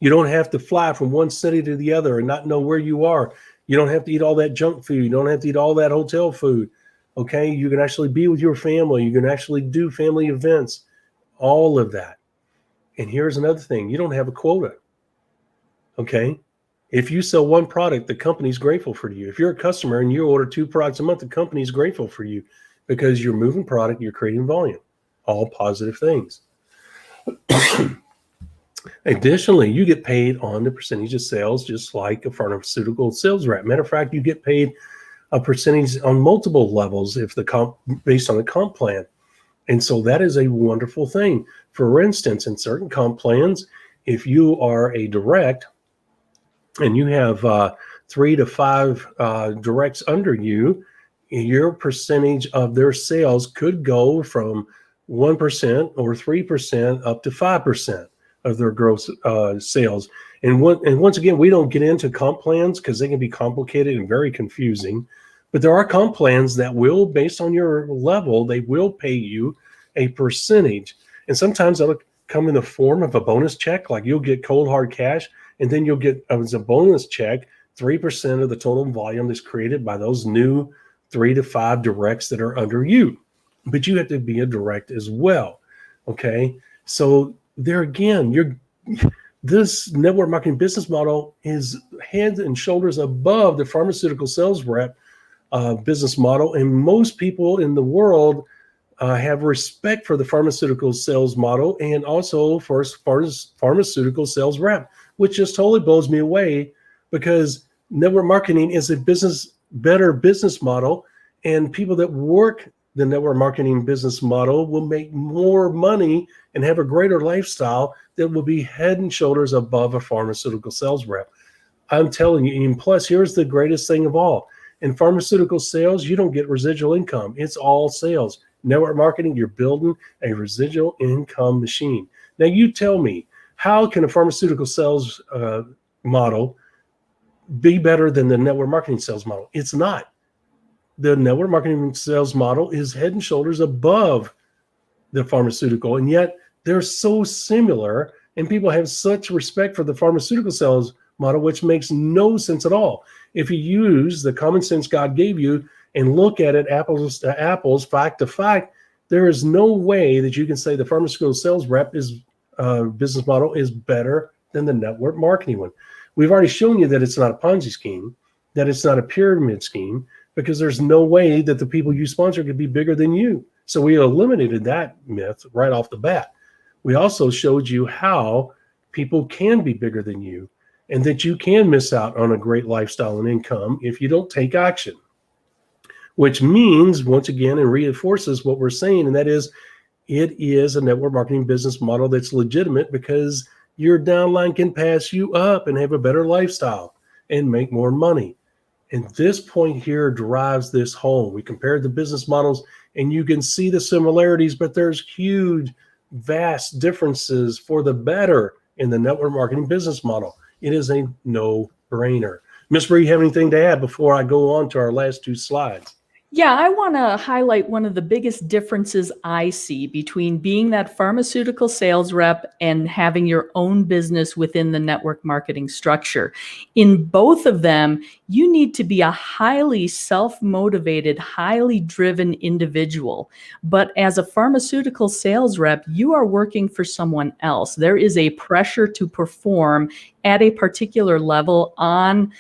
You don't have to fly from one city to the other and not know where you are. You don't have to eat all that junk food. You don't have to eat all that hotel food. Okay. You can actually be with your family. You can actually do family events, all of that. And here's another thing. You don't have a quota. Okay. If you sell one product, the company's grateful for you. If you're a customer and you order 2 products a month, the company's grateful for you because you're moving product, you're creating volume, all positive things. Additionally, you get paid on the percentage of sales, just like a pharmaceutical sales rep. Matter of fact, you get paid a percentage on multiple levels based on the comp plan. And so that is a wonderful thing. For instance, in certain comp plans, if you are a direct and you have 3 to 5 directs under you, your percentage of their sales could go from 1% or 3% up to 5% of their gross sales. And once again, we don't get into comp plans because they can be complicated and very confusing. But there are comp plans that will, based on your level, they will pay you a percentage. And sometimes that'll come in the form of a bonus check, like you'll get cold hard cash, and then you'll get, as a bonus check, 3% of the total volume that's created by those new 3 to 5 directs that are under you. But you have to be a direct as well. Okay. So there again, this network marketing business model is head and shoulders above the pharmaceutical sales rep business model. And most people in the world have respect for the pharmaceutical sales model and also for pharmaceutical sales rep, which just totally blows me away because network marketing is a better business model, and people that work the network marketing business model will make more money and have a greater lifestyle that will be head and shoulders above a pharmaceutical sales rep. I'm telling you, and plus, here's the greatest thing of all. In pharmaceutical sales, you don't get residual income. It's all sales. Network marketing, you're building a residual income machine. Now, you tell me, how can a pharmaceutical sales model be better than the network marketing sales model? It's not. The network marketing sales model is head and shoulders above the pharmaceutical, and yet they're so similar, and people have such respect for the pharmaceutical sales model, which makes no sense at all. If you use the common sense God gave you and look at it apples to apples, fact to fact, there is no way that you can say the pharmaceutical sales rep is business model is better than the network marketing one. We've already shown you that it's not a Ponzi scheme, that it's not a pyramid scheme, because there's no way that the people you sponsor could be bigger than you. So we eliminated that myth right off the bat. We also showed you how people can be bigger than you, and that you can miss out on a great lifestyle and income if you don't take action. Which means, once again, and reinforces what we're saying, and that is, it is a network marketing business model that's legitimate because your downline can pass you up and have a better lifestyle and make more money. And this point here drives this home. We compared the business models, and you can see the similarities, but there's huge, vast differences for the better in the network marketing business model. It is a no-brainer. Ms. Bree, you have anything to add before I go on to our last two slides? Yeah, I want to highlight one of the biggest differences I see between being that pharmaceutical sales rep and having your own business within the network marketing structure. In both of them, you need to be a highly self-motivated, highly driven individual. But as a pharmaceutical sales rep, you are working for someone else. There is a pressure to perform at a particular level on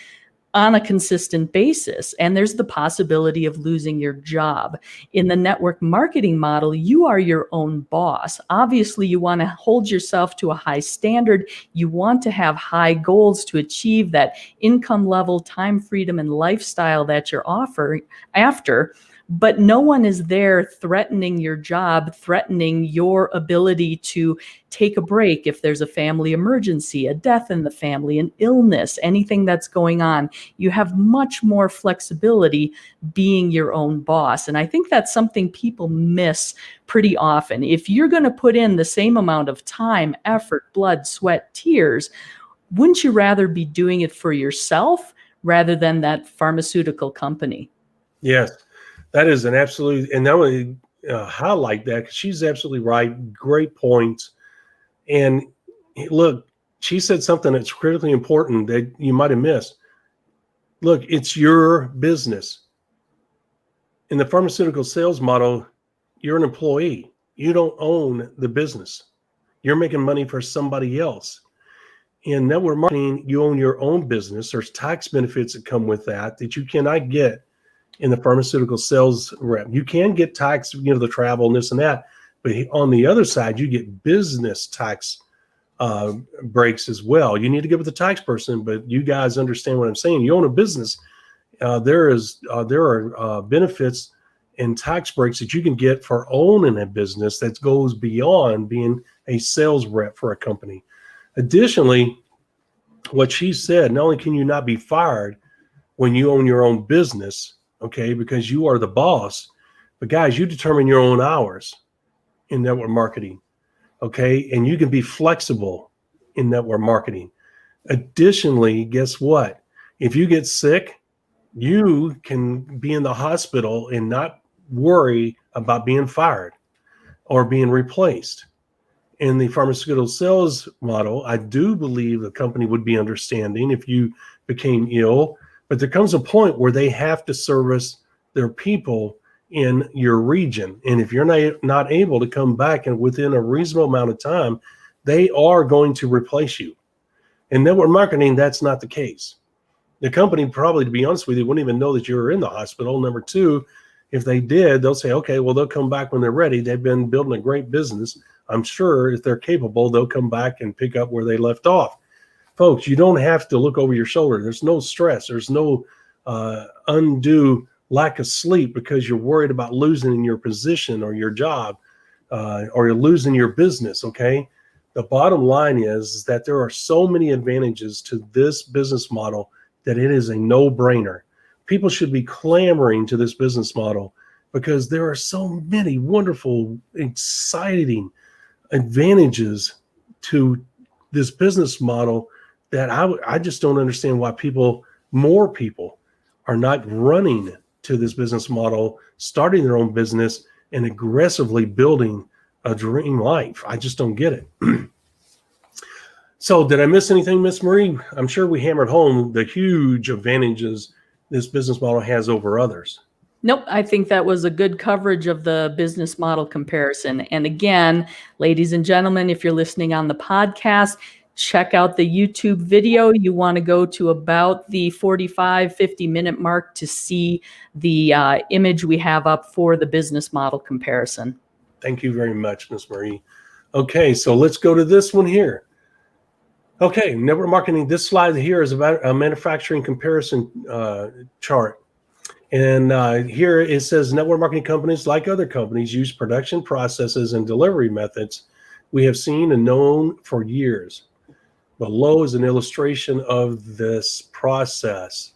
a consistent basis. And there's the possibility of losing your job. In the network marketing model, you are your own boss. Obviously, you want to hold yourself to a high standard. You want to have high goals to achieve that income level, time freedom, and lifestyle that you're offering after. But no one is there threatening your job, threatening your ability to take a break if there's a family emergency, a death in the family, an illness, anything that's going on. You have much more flexibility being your own boss. And I think that's something people miss pretty often. If you're going to put in the same amount of time, effort, blood, sweat, tears, wouldn't you rather be doing it for yourself rather than that pharmaceutical company? Yes. That is an absolute, and I want to highlight that because she's absolutely right. Great points. And look, she said something that's critically important that you might have missed. Look, it's your business. In the pharmaceutical sales model, you're an employee. You don't own the business. You're making money for somebody else. In network marketing, you own your own business. There's tax benefits that come with that you cannot get in the pharmaceutical sales rep. You can get tax, the travel and this and that, but on the other side, you get business tax breaks as well. You need to get with the tax person, but you guys understand what I'm saying. You own a business. There are benefits and tax breaks that you can get for owning a business that goes beyond being a sales rep for a company. Additionally, what she said, not only can you not be fired when you own your own business, okay, because you are the boss, but guys, you determine your own hours in network marketing, okay, and you can be flexible in network marketing. Additionally, guess what? If you get sick, you can be in the hospital and not worry about being fired or being replaced. In the pharmaceutical sales model, I do believe the company would be understanding if you became ill, but there comes a point where they have to service their people in your region. And if you're not able to come back and within a reasonable amount of time, they are going to replace you. In network marketing, that's not the case. The company probably, to be honest with you, wouldn't even know that you were in the hospital. Number two, if they did, they'll say, okay, well, they'll come back when they're ready. They've been building a great business. I'm sure if they're capable, they'll come back and pick up where they left off. Folks, you don't have to look over your shoulder. There's no stress. There's no undue lack of sleep because you're worried about losing your position or your job or you're losing your business, okay? The bottom line is that there are so many advantages to this business model that it is a no-brainer. People should be clamoring to this business model because there are so many wonderful, exciting advantages to this business model that I just don't understand why more people are not running to this business model, starting their own business and aggressively building a dream life. I just don't get it. So did I miss anything, Miss Marie? I'm sure we hammered home the huge advantages this business model has over others. Nope, I think that was a good coverage of the business model comparison. And again, ladies and gentlemen, if you're listening on the podcast, check out the YouTube video. You want to go to about the 50-minute mark to see the image we have up for the business model comparison. Thank you very much, Miss Marie. Okay, so let's go to this one here. Okay, network marketing. This slide here is about a manufacturing comparison chart. And here it says network marketing companies, like other companies, use production processes and delivery methods we have seen and known for years. Below is an illustration of this process,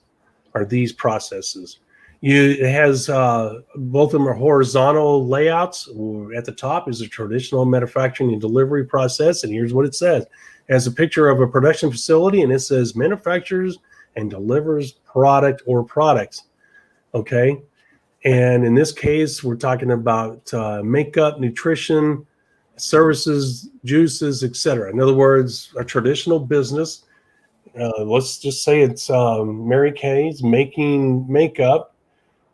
or these processes. It has both of them are horizontal layouts. At the top is a traditional manufacturing and delivery process, and here's what it says. It has a picture of a production facility, and it says manufactures and delivers product or products. Okay, and in this case, we're talking about makeup, nutrition, services, juices, etc. In other words, a traditional business. Let's just say it's Mary Kay's making makeup,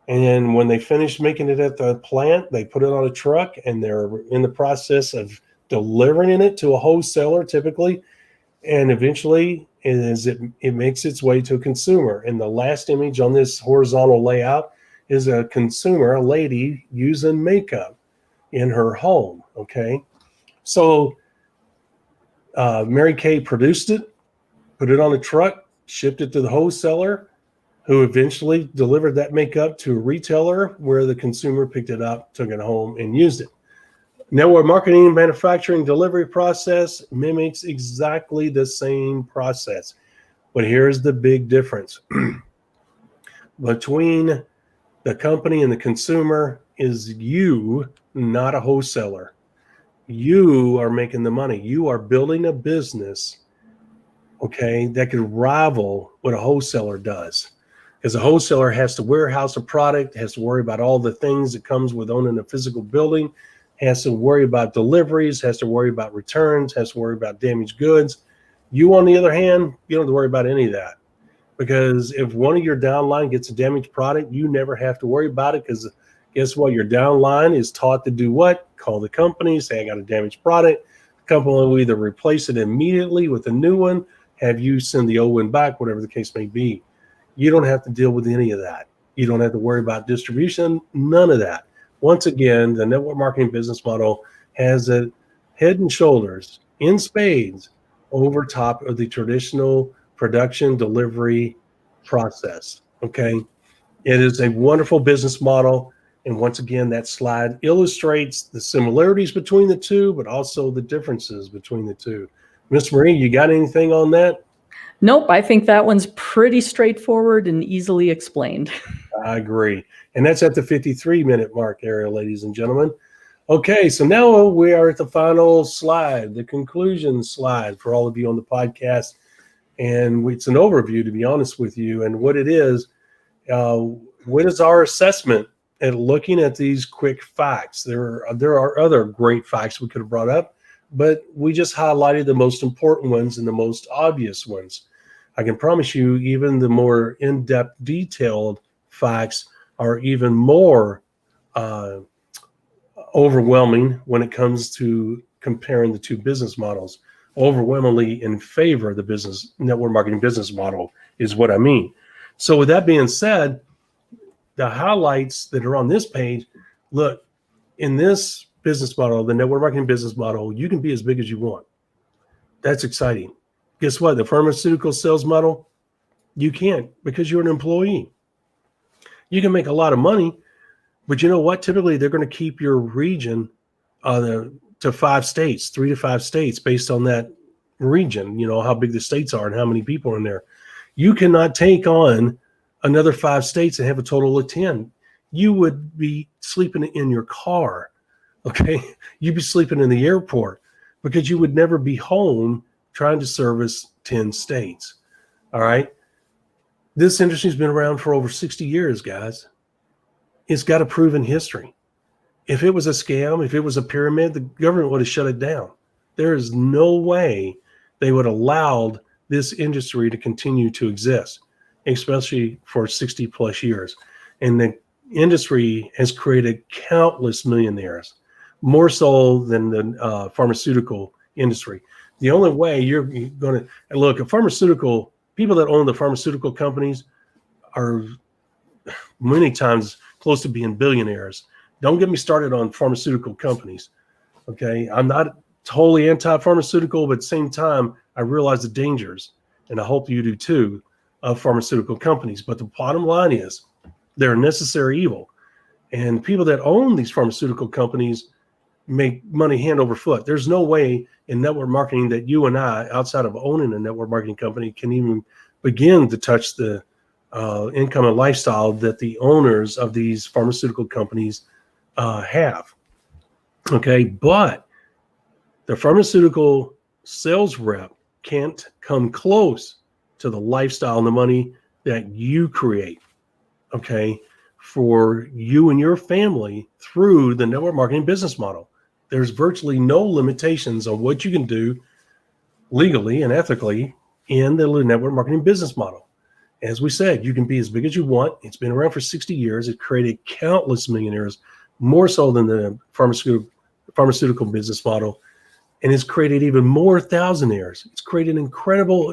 and when they finish making it at the plant, they put it on a truck, and they're in the process of delivering it to a wholesaler, typically, and eventually it makes its way to a consumer. And the last image on this horizontal layout is a consumer, a lady using makeup in her home. Okay, so Mary Kay produced it, put it on a truck, shipped it to the wholesaler, who eventually delivered that makeup to a retailer where the consumer picked it up, took it home, and used it. Network marketing, manufacturing, delivery process mimics exactly the same process. But here's the big difference. Between the company and the consumer is you, not a wholesaler. You are making the money. You are building a business, okay, that could rival what a wholesaler does. Because a wholesaler has to warehouse a product, has to worry about all the things that comes with owning a physical building, has to worry about deliveries, has to worry about returns, has to worry about damaged goods. You, on the other hand, you don't have to worry about any of that. Because if one of your downline gets a damaged product, you never have to worry about it, because guess what? Your downline is taught to do what? Call the company, say, I got a damaged product. The company will either replace it immediately with a new one, have you send the old one back, whatever the case may be. You don't have to deal with any of that. You don't have to worry about distribution, none of that. Once again, the network marketing business model has a head and shoulders in spades over top of the traditional production delivery process. Okay, it is a wonderful business model, and once again, that slide illustrates the similarities between the two, but also the differences between the two. Ms. Marie, you got anything on that? Nope, I think that one's pretty straightforward and easily explained. I agree. And that's at the 53-minute mark area, ladies and gentlemen. Okay, so now we are at the final slide, the conclusion slide for all of you on the podcast. And it's an overview, to be honest with you. And what it is, what is our assessment at looking at these quick facts? There are other great facts we could have brought up, but we just highlighted the most important ones and the most obvious ones. I can promise you, even the more in-depth, detailed facts are even more overwhelming when it comes to comparing the two business models. Overwhelmingly in favor of the business network marketing business model is what I mean. So with that being said, the highlights that are on this page, look, in this business model, the network marketing business model, you can be as big as you want. That's exciting. Guess what? The pharmaceutical sales model, you can't, because you're an employee. You can make a lot of money, but you know what? Typically, they're going to keep your region, the to 5 states, 3 to 5 states based on that region, how big the states are and how many people are in there. You cannot take on another 5 states and have a total of 10. You would be sleeping in your car. Okay. You'd be sleeping in the airport because you would never be home trying to service 10 states. All right. This industry's been around for over 60 years, guys. It's got a proven history. If it was a scam, if it was a pyramid, the government would have shut it down. There is no way they would have allowed this industry to continue to exist, especially for 60 plus years. And the industry has created countless millionaires, more so than the pharmaceutical industry. The only way you're going to look at pharmaceutical people that own the pharmaceutical companies are many times close to being billionaires. Don't get me started on pharmaceutical companies. Okay. I'm not totally anti-pharmaceutical, but at the same time, I realize the dangers, and I hope you do too, of pharmaceutical companies. But the bottom line is they're a necessary evil. And people that own these pharmaceutical companies make money hand over foot. There's no way in network marketing that you and I, outside of owning a network marketing company, can even begin to touch the income and lifestyle that the owners of these pharmaceutical companies have. Okay, but the pharmaceutical sales rep can't come close to the lifestyle and the money that you create, okay, for you and your family through the network marketing business model. There's virtually no limitations on what you can do legally and ethically in the network marketing business model. As we said, you can be as big as you want. It's been around for 60 years. It created countless millionaires, more so than the pharmaceutical business model. And it's created even more thousandaires. It's created incredible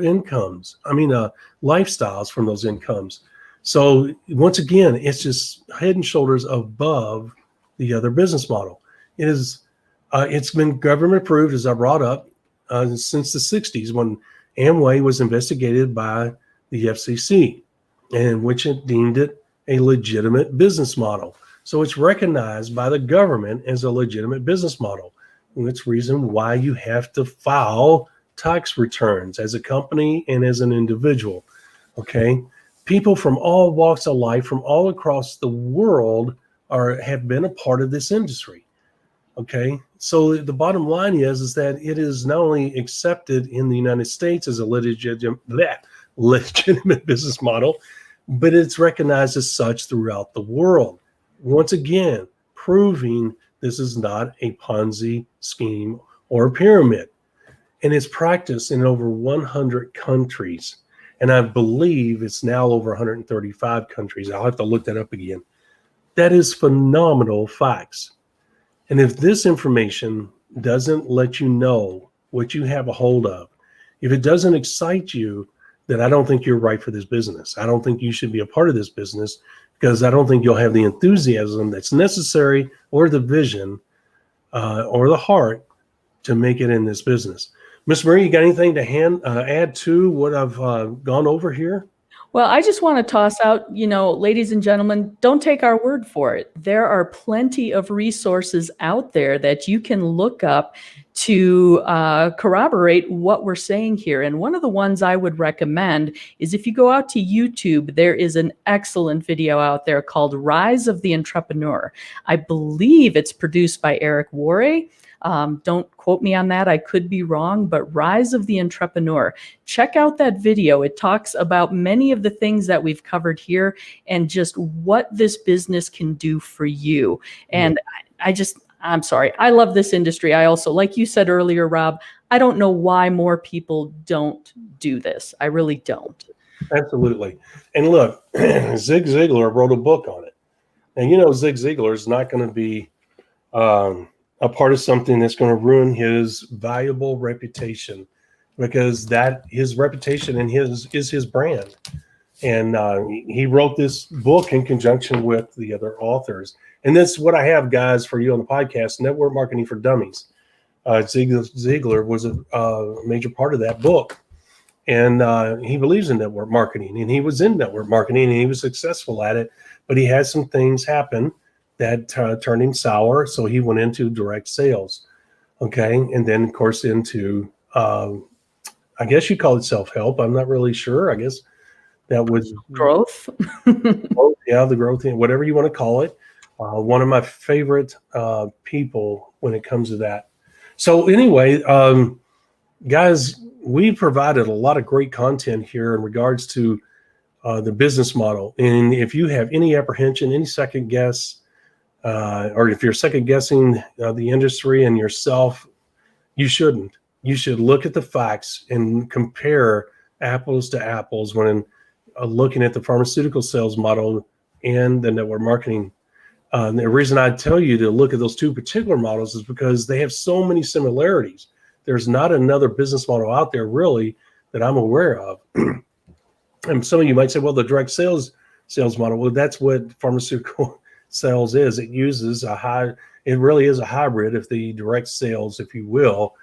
lifestyles from those incomes. So once again, it's just head and shoulders above the other business model. It is, it's been government approved, as I brought up, since the 60s when Amway was investigated by the FCC, in which it deemed it a legitimate business model. So it's recognized by the government as a legitimate business model. And that's the reason why you have to file tax returns as a company and as an individual. Okay. People from all walks of life, from all across the world, have been a part of this industry. Okay. So the bottom line is that it is not only accepted in the United States as a legitimate business model, but it's recognized as such throughout the world. Once again, proving this is not a Ponzi scheme or a pyramid. And it's practiced in over 100 countries. And I believe it's now over 135 countries. I'll have to look that up again. That is phenomenal facts. And if this information doesn't let you know what you have a hold of, if it doesn't excite you, then I don't think you're right for this business. I don't think you should be a part of this business, because I don't think you'll have the enthusiasm that's necessary, or the vision, or the heart to make it in this business. Miss Marie, you got anything to add to what I've gone over here? Well, I just want to toss out, ladies and gentlemen, don't take our word for it. There are plenty of resources out there that you can look up to corroborate what we're saying here. And one of the ones I would recommend is, if you go out to YouTube, there is an excellent video out there called Rise of the Entrepreneur. I believe it's produced by Eric Worre. Don't quote me on that. I could be wrong, but Rise of the Entrepreneur. Check out that video. It talks about many of the things that we've covered here and just what this business can do for you. And I'm sorry, I love this industry. I also, like you said earlier, Rob, I don't know why more people don't do this. I really don't. Absolutely. And look, Zig Ziglar wrote a book on it. And Zig Ziglar is not going to be a part of something that's going to ruin his valuable reputation, because that his reputation and is his brand. And he wrote this book in conjunction with the other authors. And that's what I have, guys, for you on the podcast, Network Marketing for Dummies. Zig Ziglar was a major part of that book. And he believes in network marketing, and he was in network marketing, and he was successful at it. But he had some things happen that turned him sour, so he went into direct sales. Okay. And then, of course, into, I guess you call it self-help. I'm not really sure. I guess that was Growth. growth, yeah, the growth, whatever you want to call it. One of my favorite people when it comes to that. So anyway, guys, we provided a lot of great content here in regards to the business model. And if you have any apprehension, any second guess, or if you're second guessing the industry and yourself, you shouldn't. You should look at the facts and compare apples to apples when looking at the pharmaceutical sales model and the network marketing. The reason I tell you to look at those two particular models is because they have so many similarities. There's not another business model out there really that I'm aware of. And some of you might say, well, the direct sales model, well, that's what pharmaceutical sales is. It uses it really is a hybrid of the direct sales, if you will.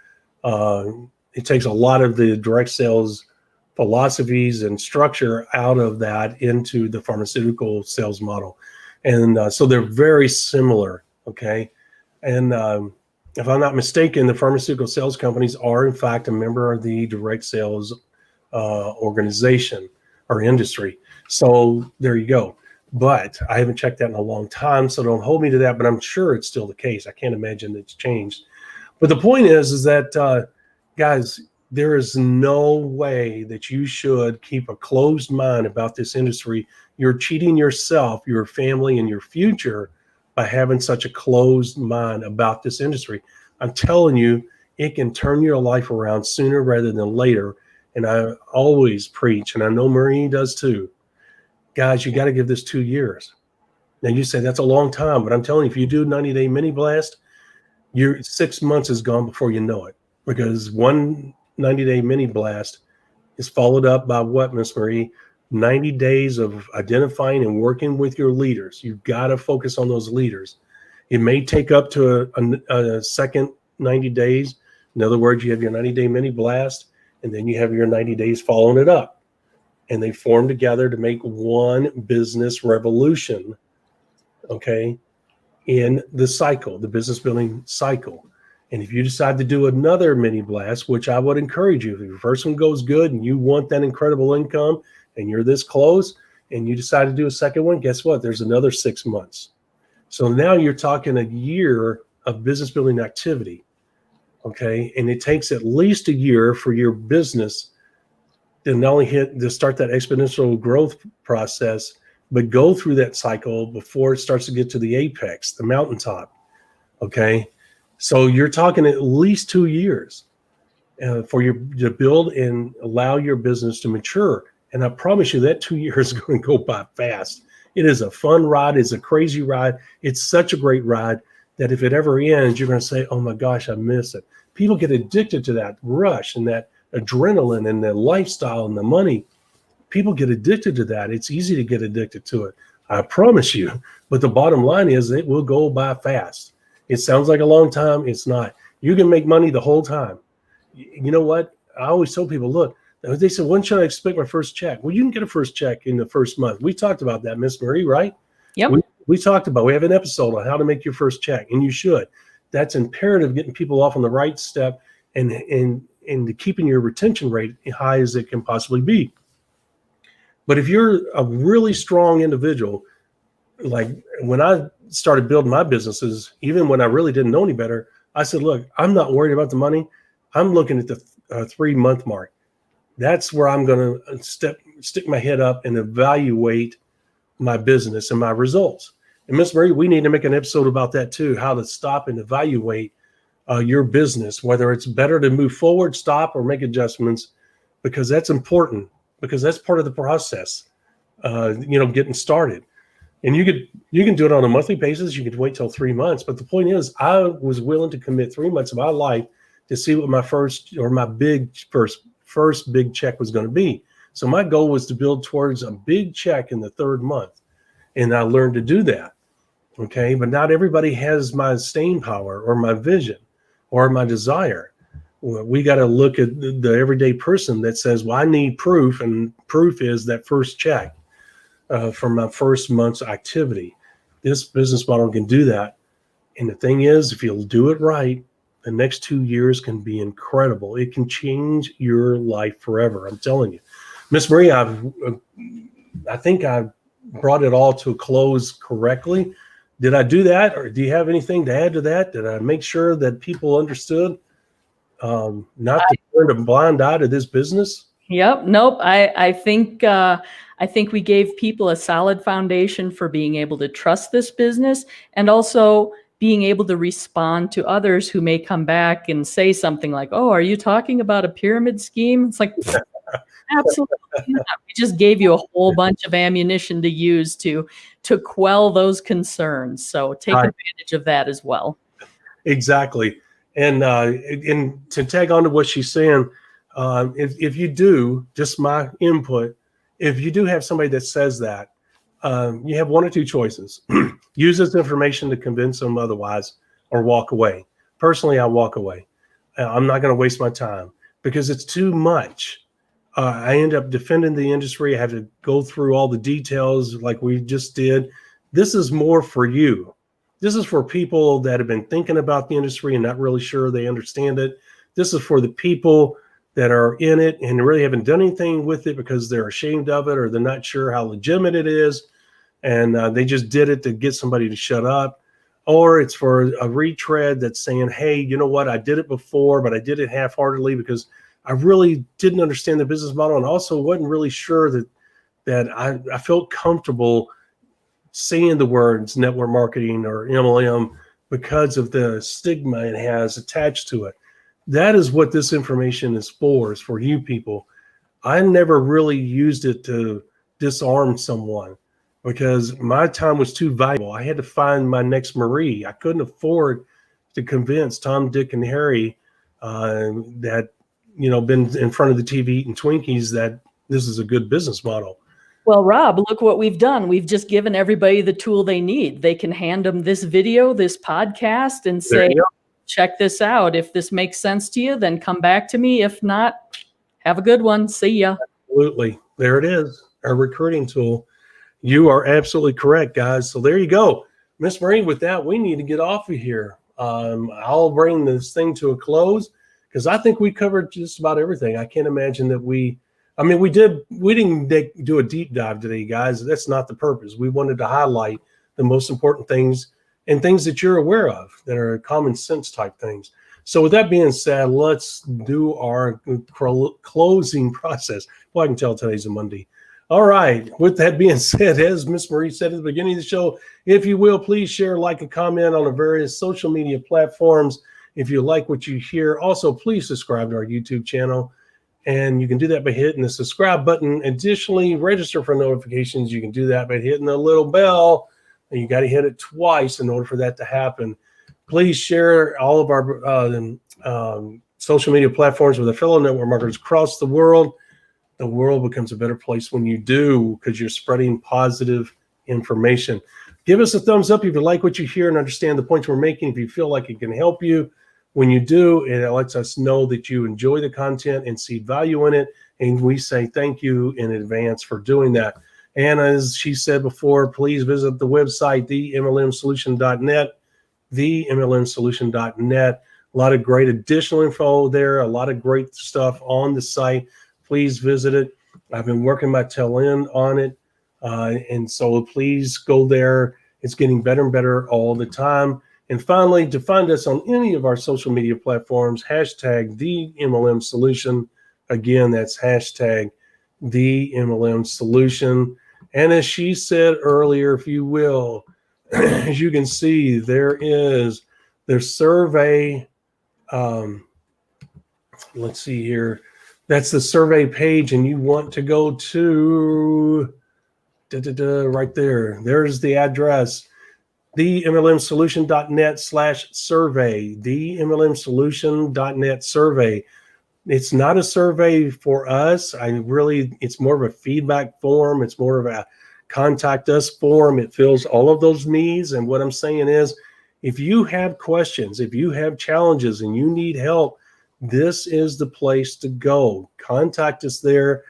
It takes a lot of the direct sales philosophies and structure out of that into the pharmaceutical sales model. And so they're very similar, okay? And if I'm not mistaken, the pharmaceutical sales companies are, in fact, a member of the direct sales organization or industry. So there you go. But I haven't checked that in a long time, so don't hold me to that, but I'm sure it's still the case. I can't imagine it's changed. But the point is that, guys, there is no way that you should keep a closed mind about this industry. You're cheating yourself, your family, and your future by having such a closed mind about this industry. I'm telling you, it can turn your life around sooner rather than later. And I always preach, and I know Marie does too, guys, you got to give this 2 years. Now you say that's a long time, but I'm telling you, if you do 90-day mini blast, your 6 months is gone before you know it, because one 90-day mini blast is followed up by what, Miss Marie? 90 days of identifying and working with your leaders. You've got to focus on those leaders. It may take up to a second 90 days. In other words, you have your 90-day mini blast, and then you have your 90 days following it up. And they form together to make one business revolution, okay, in the cycle, the business building cycle. And if you decide to do another mini blast, which I would encourage you, if your first one goes good and you want that incredible income and you're this close and you decide to do a second one, guess what? There's another 6 months. So now you're talking a year of business building activity, okay? And it takes at least a year for your business to not only start that exponential growth process, but go through that cycle before it starts to get to the apex, the mountaintop, okay? So you're talking at least 2 years for you to build and allow your business to mature. And I promise you that 2 years is going to go by fast. It is a fun ride. It's a crazy ride. It's such a great ride that if it ever ends, you're going to say, oh my gosh, I miss it. People get addicted to that rush and that adrenaline and the lifestyle and the money. People get addicted to that. It's easy to get addicted to it, I promise you. But the bottom line is it will go by fast. It sounds like a long time. It's not. You can make money the whole time. You know what? I always tell people, look, they said, when should I expect my first check? Well, you can get a first check in the first month. We talked about that, Miss Marie, right? Yep. We talked about, we have an episode on how to make your first check, and you should. That's imperative, getting people off on the right step and keeping your retention rate high as it can possibly be. But if you're a really strong individual, like when I started building my businesses, even when I really didn't know any better, I said, look, I'm not worried about the money. I'm looking at the 3 month mark. That's where I'm going to stick my head up and evaluate my business and my results. And Miss Marie, we need to make an episode about that too, how to stop and evaluate your business, whether it's better to move forward, stop, or make adjustments, because that's important, because that's part of the process, getting started. And you can do it on a monthly basis. You could wait till 3 months. But the point is, I was willing to commit 3 months of my life to see what my first big check was going to be. So my goal was to build towards a big check in the 3rd month. And I learned to do that. Okay. But not everybody has my staying power or my vision or my desire. We got to look at the everyday person that says, well, I need proof. And proof is that first check for my first month's activity. This business model can do that. And the thing is, if you'll do it right, The next 2 years can be incredible. It can change your life forever. I'm telling you. Miss Marie, I think I brought it all to a close correctly. Did I do that? Or do you have anything to add to that? Did I make sure that people understood not to turn a blind eye to this business? Yep. Nope. I think we gave people a solid foundation for being able to trust this business, and also being able to respond to others who may come back and say something like, "Oh, are you talking about a pyramid scheme?" It's like, absolutely not. We just gave you a whole bunch of ammunition to use to quell those concerns. So take advantage of that as well. Exactly. And to tag on to what she's saying, if you do, just my input, if you do have somebody that says that, you have one or two choices. Use this information to convince them otherwise, or walk away. Personally, I walk away. I'm not going to waste my time because it's too much. I end up defending the industry. I have to go through all the details like we just did. This is more for you. This is for people that have been thinking about the industry and not really sure they understand it. This is for the people that are in it and really haven't done anything with it because they're ashamed of it, or they're not sure how legitimate it is, and they just did it to get somebody to shut up. Or it's for a retread that's saying, hey, you know what, I did it before, but I did it half-heartedly because I really didn't understand the business model, and also wasn't really sure that I felt comfortable saying the words network marketing or MLM because of the stigma it has attached to it. That is what this information is for you people. I never really used it to disarm someone because my time was too valuable. I had to find my next Marie. I couldn't afford to convince Tom, Dick, and Harry that, been in front of the TV eating Twinkies that this is a good business model. Well, Rob, look what we've done. We've just given everybody the tool they need. They can hand them this video, this podcast, and say, check this out. If this makes sense to you, then come back to me. If not, have a good one. See ya. Absolutely. There it is, our recruiting tool. You are absolutely correct, guys. So there you go. Miss Marie, with that, we need to get off of here. I'll bring this thing to a close because I think we covered just about everything. I can't imagine that we didn't do a deep dive today, guys. That's not the purpose. We wanted to highlight the most important things and things that you're aware of that are common sense type things. So with that being said, let's do our closing process. Well, I can tell today's a Monday. All right. With that being said, as Miss Marie said at the beginning of the show, if you will, please share, like, and comment on the various social media platforms. If you like what you hear, also please subscribe to our YouTube channel. And you can do that by hitting the subscribe button. Additionally, register for notifications. You can do that by hitting the little bell. And you got to hit it twice in order for that to happen. Please share all of our social media platforms with a fellow network marketers across the world. The world becomes a better place when you do, because you're spreading positive information. Give us a thumbs up if you like what you hear and understand the points we're making. If you feel like it can help you. When you do, it lets us know that you enjoy the content and see value in it. And we say thank you in advance for doing that. And as she said before, please visit the website, themlmsolution.net, themlmsolution.net. A lot of great additional info there, a lot of great stuff on the site. Please visit it. I've been working my tail end on it. And so please go there. It's getting better and better all the time. And finally, to find us on any of our social media platforms, hashtag the MLM Solution. Again, that's hashtag the MLM Solution. And as she said earlier, if you will, as you can see, there's survey. Let's see here. That's the survey page, and you want to go to right there. There's the address. themlmsolution.net/survey, themlmsolution.net survey. It's not a survey for us. It's more of a feedback form. It's more of a contact us form. It fills all of those needs. And what I'm saying is, if you have questions, if you have challenges and you need help, this is the place to go. Contact us there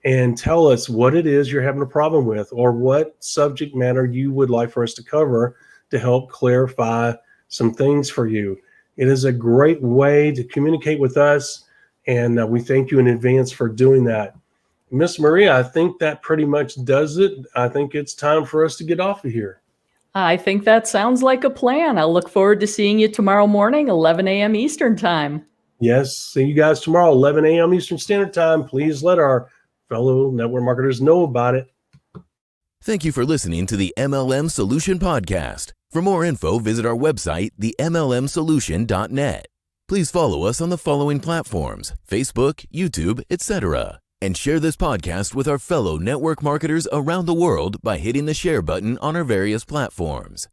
and tell us what it is you're having a problem with, or what subject matter you would like for us to cover to help clarify some things for you. It is a great way to communicate with us, and we thank you in advance for doing that. Miss Maria, I think that pretty much does it. I think it's time for us to get off of here. I think that sounds like a plan. I'll look forward to seeing you tomorrow morning, 11 a.m. Eastern Time. Yes, see you guys tomorrow, 11 a.m. Eastern Standard Time. Please let our fellow network marketers know about it. Thank you for listening to the MLM Solution Podcast. For more info, visit our website, themlmsolution.net. Please follow us on the following platforms: Facebook, YouTube, etc. And share this podcast with our fellow network marketers around the world by hitting the share button on our various platforms.